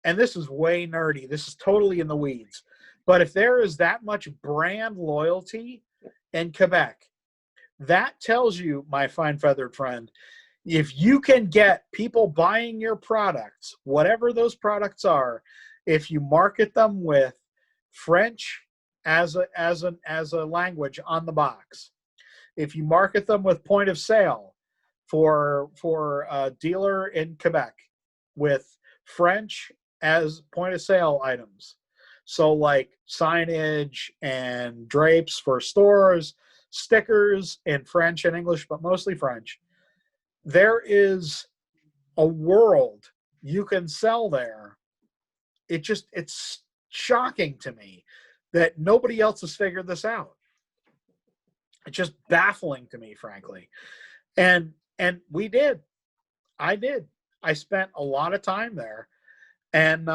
and this is way nerdy, this is totally in the weeds, but if there is that much brand loyalty in Quebec, that tells you, my fine feathered friend, if you can get people buying your products, whatever those products are, if you market them with French as a language on the box, if you market them with point of sale for a dealer in Quebec with French as point of sale items, so like signage and drapes for stores, stickers in French and English, but mostly French, there is a world you can sell there. It's shocking to me that nobody else has figured this out. It's just baffling to me, frankly. And we did. I did. I spent a lot of time there, and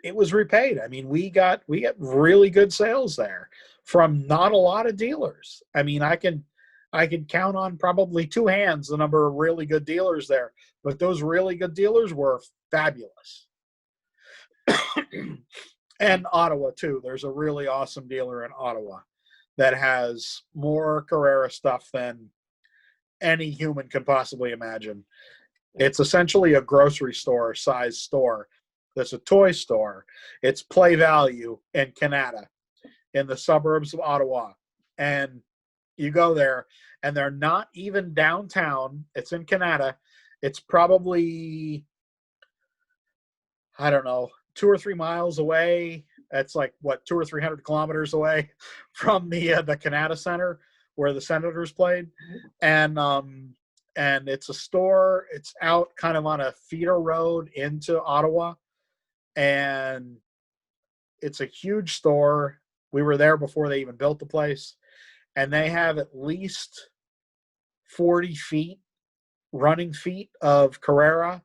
it was repaid. I mean, we got really good sales there from not a lot of dealers. I mean, I can count on probably 2 hands the number of really good dealers there, but those really good dealers were fabulous. And Ottawa too. There's a really awesome dealer in Ottawa that has more Carrera stuff than any human can possibly imagine. It's essentially a grocery store size store that's a toy store. It's Play Value in Canada, in the suburbs of Ottawa. And you go there, and they're not even downtown. It's in Canada. It's probably, I don't know, 2 or 3 miles away. That's like, what, 200 or 300 kilometers away from the Canada Center where the Senators played. And it's a store. It's out kind of on a feeder road into Ottawa. And it's a huge store. We were there before they even built the place. And they have at least 40 feet, running feet of Carrera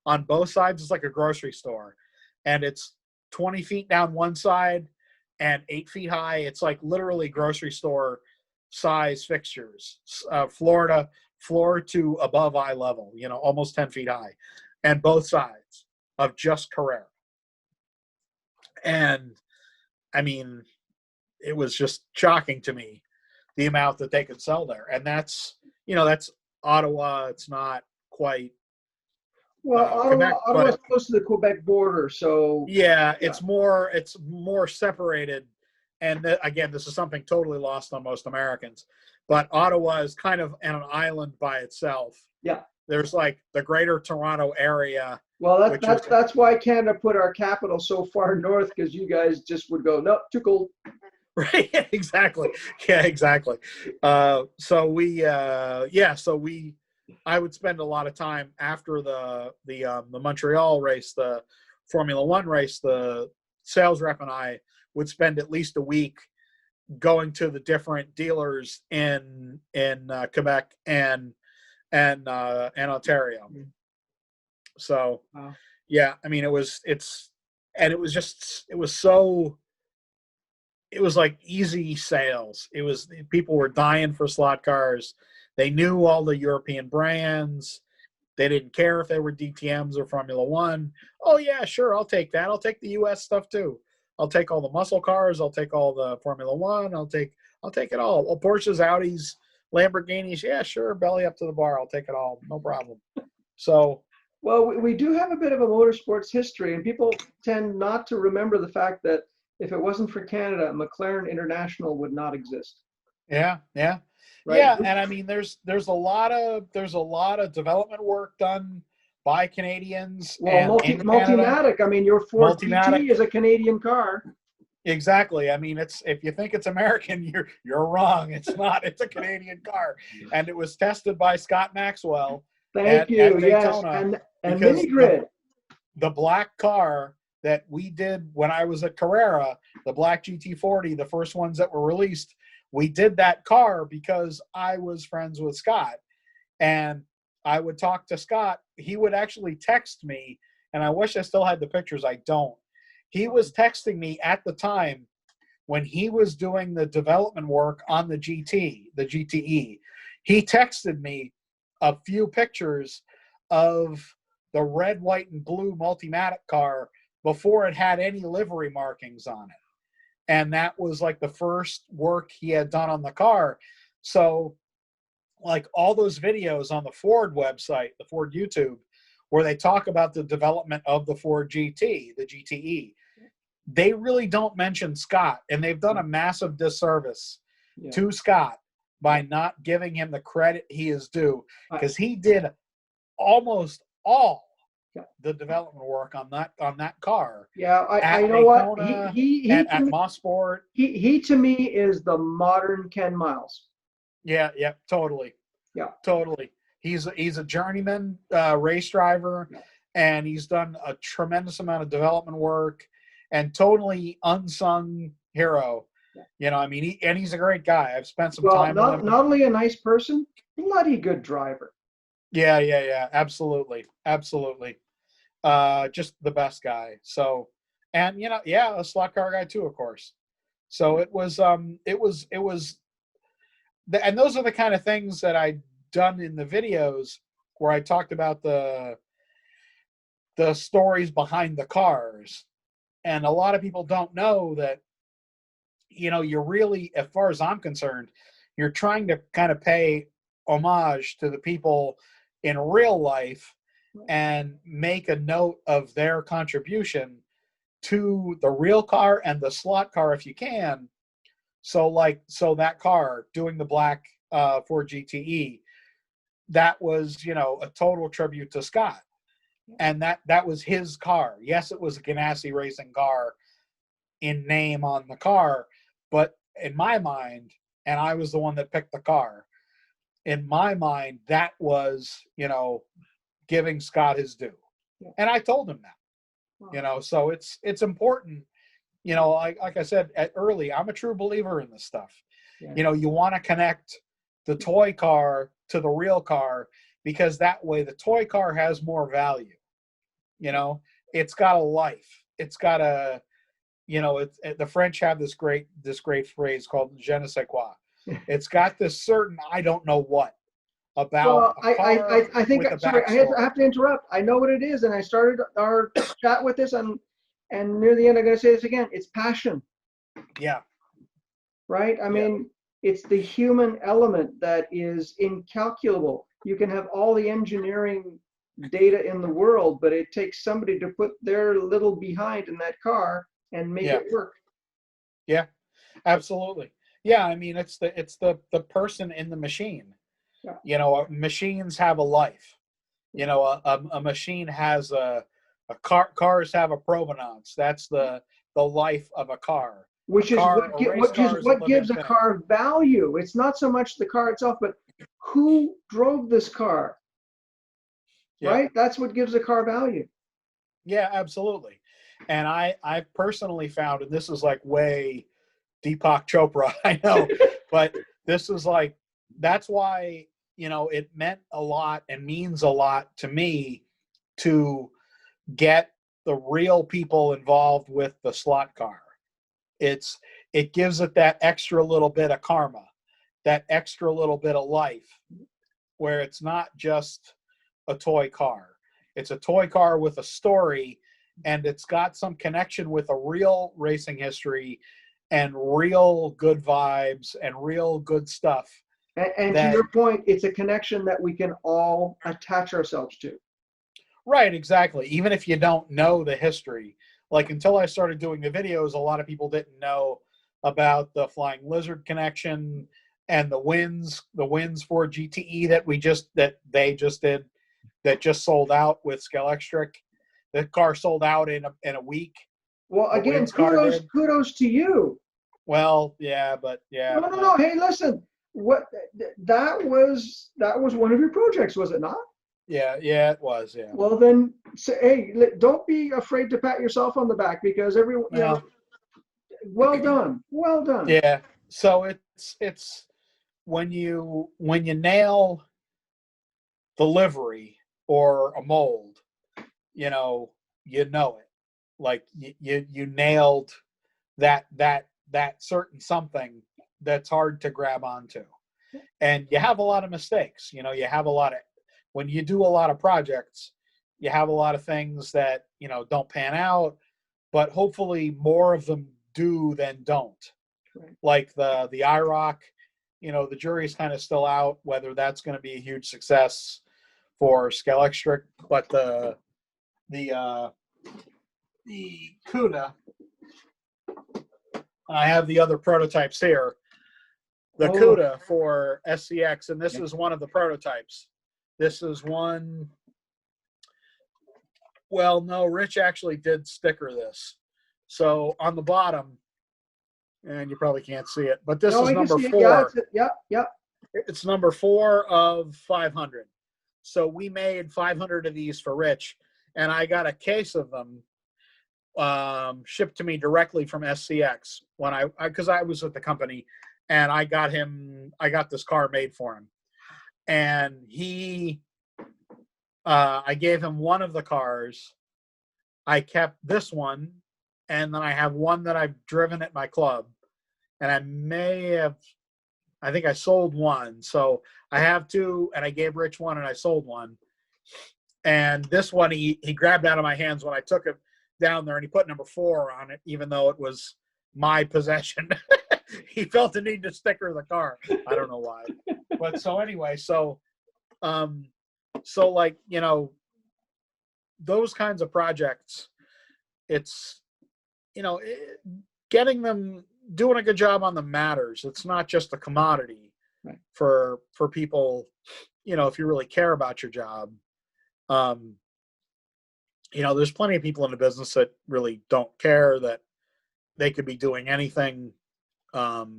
on both sides. It's like a grocery store. And it's 20 feet down one side and 8 feet high. It's like literally grocery store size fixtures, floor to above eye level, almost 10 feet high, and both sides of just Carrera. And I mean, it was just shocking to me, the amount that they could sell there. And that's Ottawa. It's not quite Ottawa's close to the Quebec border, so yeah, it's more separated. And again, this is something totally lost on most Americans, but Ottawa is kind of an island by itself. Yeah, there's like the Greater Toronto area. Well, that's why Canada put our capital so far north, because you guys just would go, nope, too cold. Right. Exactly. Yeah, exactly. So I would spend a lot of time after the Montreal race, the Formula One race. The sales rep and I would spend at least a week going to the different dealers in Quebec and Ontario. So, wow. Yeah, I mean, it was like easy sales. People were dying for slot cars. They knew all the European brands. They didn't care if they were DTMs or Formula One. Oh yeah, sure, I'll take that. I'll take the US stuff too. I'll take all the muscle cars. I'll take all the Formula One. I'll take it all. Well, Porsches, Audis, Lamborghinis. Yeah, sure, belly up to the bar. I'll take it all. No problem. So, well, we do have a bit of a motorsports history, and people tend not to remember the fact that if it wasn't for Canada, McLaren International would not exist. Yeah. Right? Yeah, and I mean, there's a lot of development work done by Canadians. Well, Multimatic. I mean, your Ford GT is a Canadian car. Exactly. I mean, if you think it's American, you're wrong. It's not. It's a Canadian car, and it was tested by Scott Maxwell. Thank you. At Daytona, yes, and Mini Grid. The black car that we did when I was at Carrera, the black GT40, the first ones that were released, we did that car because I was friends with Scott. And I would talk to Scott. He would actually text me, and I wish I still had the pictures. I don't. He was texting me at the time when he was doing the development work on the GTE. He texted me a few pictures of the red, white, and blue Multimatic car before it had any livery markings on it. And that was like the first work he had done on the car. So like all those videos on the Ford website, the Ford YouTube, where they talk about the development of the Ford GT, the GTE, they really don't mention Scott. And they've done a massive disservice to Scott by not giving him the credit he is due, because he did almost all the development work on that car. Yeah, I know Daytona, what he at Mosport. He to me is the modern Ken Miles. Yeah, totally. Yeah, totally. He's a journeyman race driver, and he's done a tremendous amount of development work, and totally unsung hero. I mean, he's a great guy. I've spent some time with him. Not only a nice person, bloody good driver. Yeah. Absolutely. Just the best guy. So, and a slot car guy too, of course. So it was, and those are the kind of things that I'd done in the videos where I talked about the stories behind the cars. And a lot of people don't know that, you're really, as far as I'm concerned, you're trying to kind of pay homage to the people in real life and make a note of their contribution to the real car and the slot car if you can. So that car doing the black Ford GTE, that was, a total tribute to Scott. And that was his car. Yes, it was a Ganassi racing car in name on the car, but in my mind, and I was the one that picked the car, in my mind, that was, giving Scott his due. Yeah. And I told him that, Wow. so it's important, like I said early, I'm a true believer in this stuff. Yeah. You want to connect the toy car to the real car, because that way the toy car has more value. It's got a life. It's got a, the French have this great phrase called je ne sais quoi. It's got this certain, I don't know what, about Well, a car I think, with a sorry, backstory. I have to interrupt. I know what it is, and I started our chat with this, and near the end, I'm going to say this again. It's passion, Yeah. right? I mean, it's the human element that is incalculable. You can have all the engineering data in the world, but it takes somebody to put their little behind in that car and make it work. Yeah, absolutely. Yeah, I mean, it's the person in the machine. Yeah. Machines have a life. A machine has a cars have a provenance. That's the life of a car. Which is what gives a car value. It's not so much the car itself, but who drove this car, right? That's what gives a car value. Yeah, absolutely. And I personally found, and this is like way Deepak Chopra, I know, but this is like, that's why, it meant a lot and means a lot to me to get the real people involved with the slot car. It gives it that extra little bit of karma, that extra little bit of life, where it's not just a toy car. It's a toy car with a story, and it's got some connection with a real racing history and real good vibes and real good stuff. And to your point, it's a connection that we can all attach ourselves to. Right, exactly. Even if you don't know the history. Like, until I started doing the videos, a lot of people didn't know about the Flying Lizard connection and the wins for GTE that they just did, that just sold out with Scalextric. The car sold out in a week. Well, again, kudos to you. Well, yeah, but yeah. No. Hey, listen, that was one of your projects, was it not? Yeah, it was. Yeah. Well, then, hey, don't be afraid to pat yourself on the back, because everyone, well done. Yeah. So it's when you nail the livery or a mold, you know it. Like you nailed that certain something that's hard to grab onto. And you have a lot of mistakes. You have a lot of, when you do a lot of projects, you have a lot of things that, don't pan out, but hopefully more of them do than don't. Right. Like the IROC, the jury's kind of still out whether that's going to be a huge success for Scalextric, but the CUDA, I have the other prototypes here. The CUDA for SCX, and this is one of the prototypes. This is one. Well, no, Rich actually did sticker this. So on the bottom, and you probably can't see it, but this is number 4. Yep. It's number 4 of 500. So we made 500 of these for Rich, and I got a case of them shipped to me directly from SCX because I was at the company, and I got this car made for him. And I gave him one of the cars. I kept this one, and then I have one that I've driven at my club, and I think I sold one. So I have 2, and I gave Rich one, and I sold one. And this one, he grabbed out of my hands when I took it down there, and he put number 4 on it, even though it was my possession. He felt the need to sticker the car. I don't know why. But so anyway, so like, those kinds of projects, it's, getting them, doing a good job on them matters. It's not just a commodity Right. for people, if you really care about your job. There's plenty of people in the business that really don't care, that they could be doing anything. But,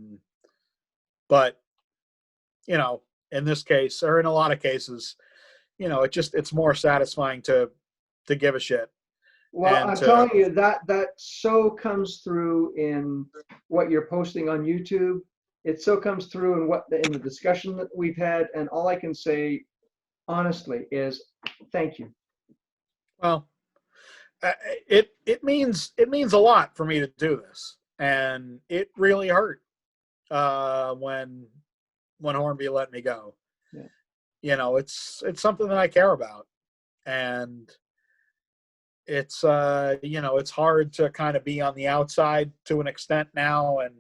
in this case, or in a lot of cases, it's more satisfying to give a shit. Well, I'm telling you that so comes through in what you're posting on YouTube. It so comes through in the discussion that we've had, and all I can say honestly is thank you. Well, it means a lot for me to do this, and it really hurt when Hornby let me go. Yeah. It's something that I care about, and it's it's hard to kind of be on the outside to an extent now, and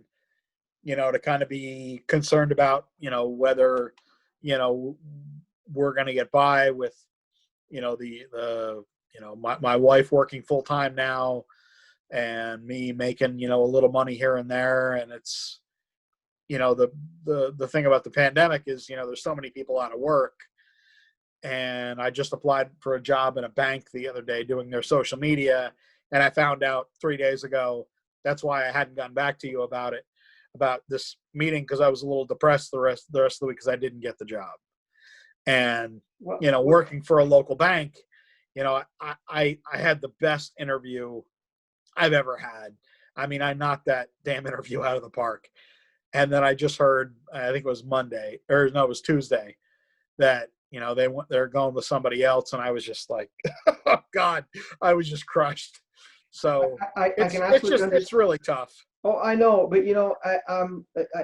to kind of be concerned about whether we're going to get by with my wife working full time now, and me making a little money here and there. And it's the thing about the pandemic is there's so many people out of work. And I just applied for a job in a bank the other day doing their social media, and I found out 3 days ago. That's why I hadn't gotten back to you about this meeting, because I was a little depressed the rest of the week because I didn't get the job. And working for a local bank, I had the best interview I've ever had. I mean, I knocked that damn interview out of the park. And then I just heard, I think it was it was Tuesday, that they're going with somebody else, and I was just like, oh God, I was just crushed. So I can absolutely understand. It's really tough. Oh, I know, but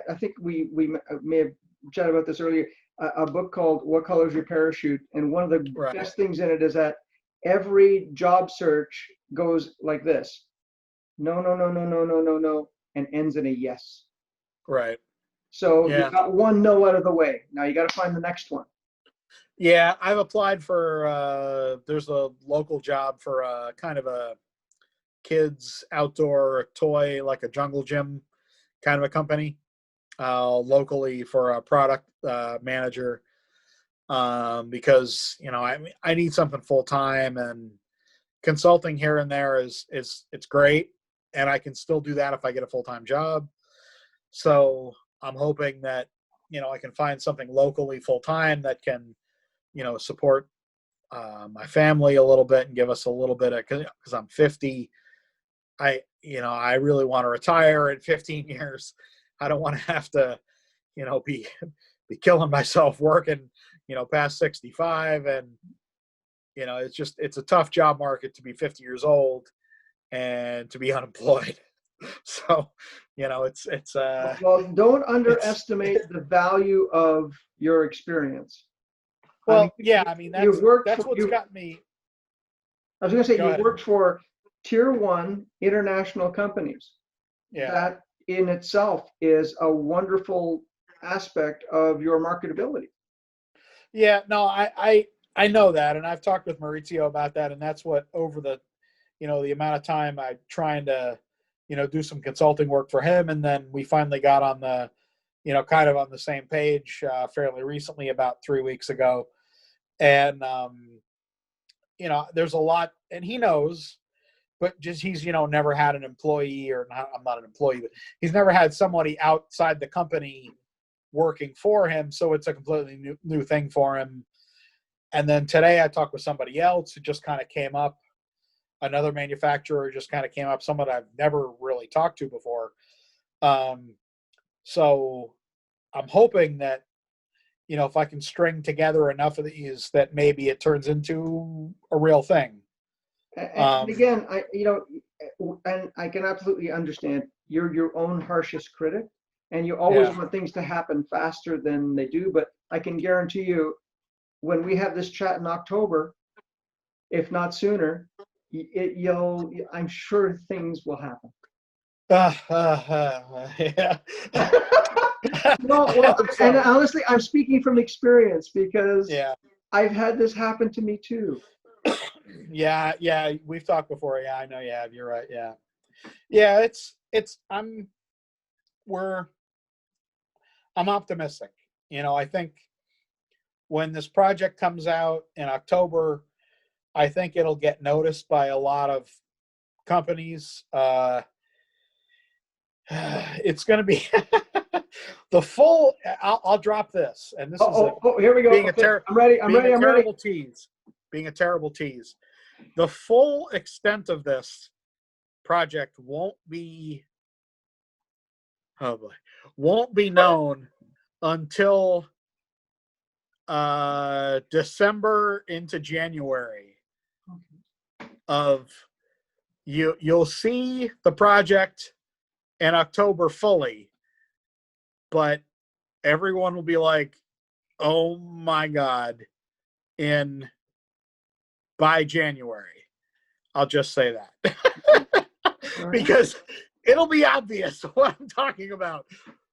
I think we may have chatted about this earlier. A book called "What Color Is Your Parachute?" and one of the best things in it is that every job search goes like this: no, no, no, no, no, no, no, no, and ends in a yes. Right. So you got one no out of the way. Now you got to find the next one. Yeah, I've applied for there's a local job for kind of a kids outdoor toy, like a jungle gym kind of a company, locally, for a product manager, because I need something full time, and consulting here and there is it's great, and I can still do that if I get a full time job. So I'm hoping that I can find something locally full time that can support my family a little bit and give us a little bit of, because I'm 50. I really want to retire in 15 years. I don't want to have to, be killing myself working, past 65. And, it's a tough job market to be 50 years old and to be unemployed. So, it's well, don't underestimate the value of your experience. Well, that's what's got me. I was going to say, you worked for tier 1 international companies. Yeah. That in itself is a wonderful aspect of your marketability. Yeah, no, I know that, and I've talked with Maurizio about that, and that's what, over the the amount of time I'm trying to do some consulting work for him, and then we finally got on the kind of on the same page fairly recently, about 3 weeks ago. And there's a lot, and he knows, but just he's never had an employee, or not, I'm not an employee, but he's never had somebody outside the company working for him, so it's a completely new thing for him. And then today I talked with somebody else who just kind of came up, another manufacturer just kind of came up, someone I've never really talked to before. So I'm hoping that if I can string together enough of these, that maybe it turns into a real thing. And again, and I can absolutely understand, you're your own harshest critic, and you always want things to happen faster than they do. But I can guarantee you, when we have this chat in October, if not sooner, I'm sure things will happen. Yeah. Well, and honestly, I'm speaking from experience, because I've had this happen to me too. Yeah, we've talked before. Yeah, I know you have. You're right. Yeah. I'm optimistic. I think when this project comes out in October, I think it'll get noticed by a lot of companies. It's going to be the full. I'll drop this, and this is here we go. being Okay, I'm ready. I'm ready. terrible tease. Being a terrible tease. The full extent of this project won't be known until December into January of you'll see the project in October fully, but everyone will be like, oh my God, by January. I'll just say that. Because it'll be obvious what I'm talking about.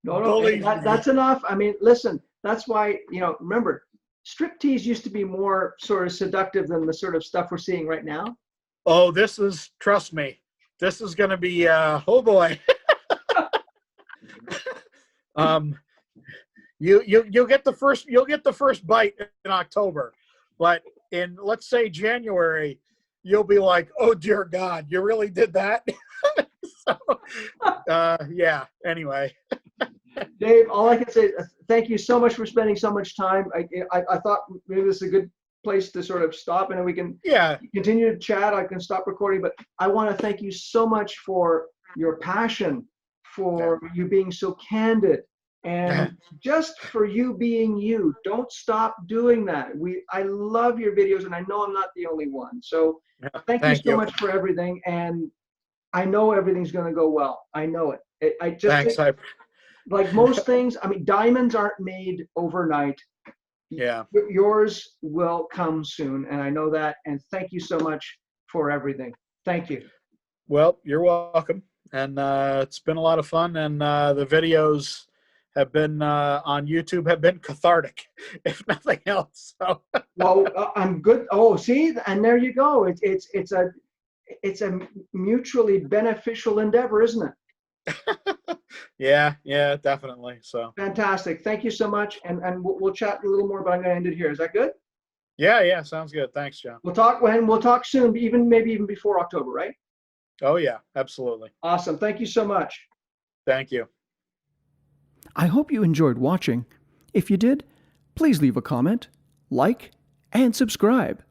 No, that's enough. I mean, listen, that's why, remember, striptease used to be more sort of seductive than the sort of stuff we're seeing right now. Oh, trust me, this is going to be, oh boy. You'll get the first bite in October, but in, let's say, January, you'll be like, oh dear God, you really did that? So, yeah, anyway. Dave, all I can say is thank you so much for spending so much time. I thought maybe this is a good place to sort of stop, and then we can continue to chat. I can stop recording, but I want to thank you so much for your passion, for you being so candid, and just for you being you. Don't stop doing that. I love your videos, and I know I'm not the only one. So thank you so much for everything, and I know everything's going to go well. I know it. I just think, like most things, I mean, diamonds aren't made overnight. Yeah. Yours will come soon, and I know that. And thank you so much for everything. Thank you. Well, you're welcome. And it's been a lot of fun. And the videos have been on YouTube have been cathartic, if nothing else. So. Well, I'm good. Oh, see, and there you go. It's a mutually beneficial endeavor, isn't it? Yeah, definitely. So fantastic. Thank you so much, and we'll chat a little more, but I'm going to end it here. Is that good? Yeah, sounds good. Thanks, John. We'll talk soon, maybe even before October, right? Oh yeah, absolutely. Awesome. Thank you so much. Thank you. I hope you enjoyed watching. If you did, please leave a comment, like, and subscribe.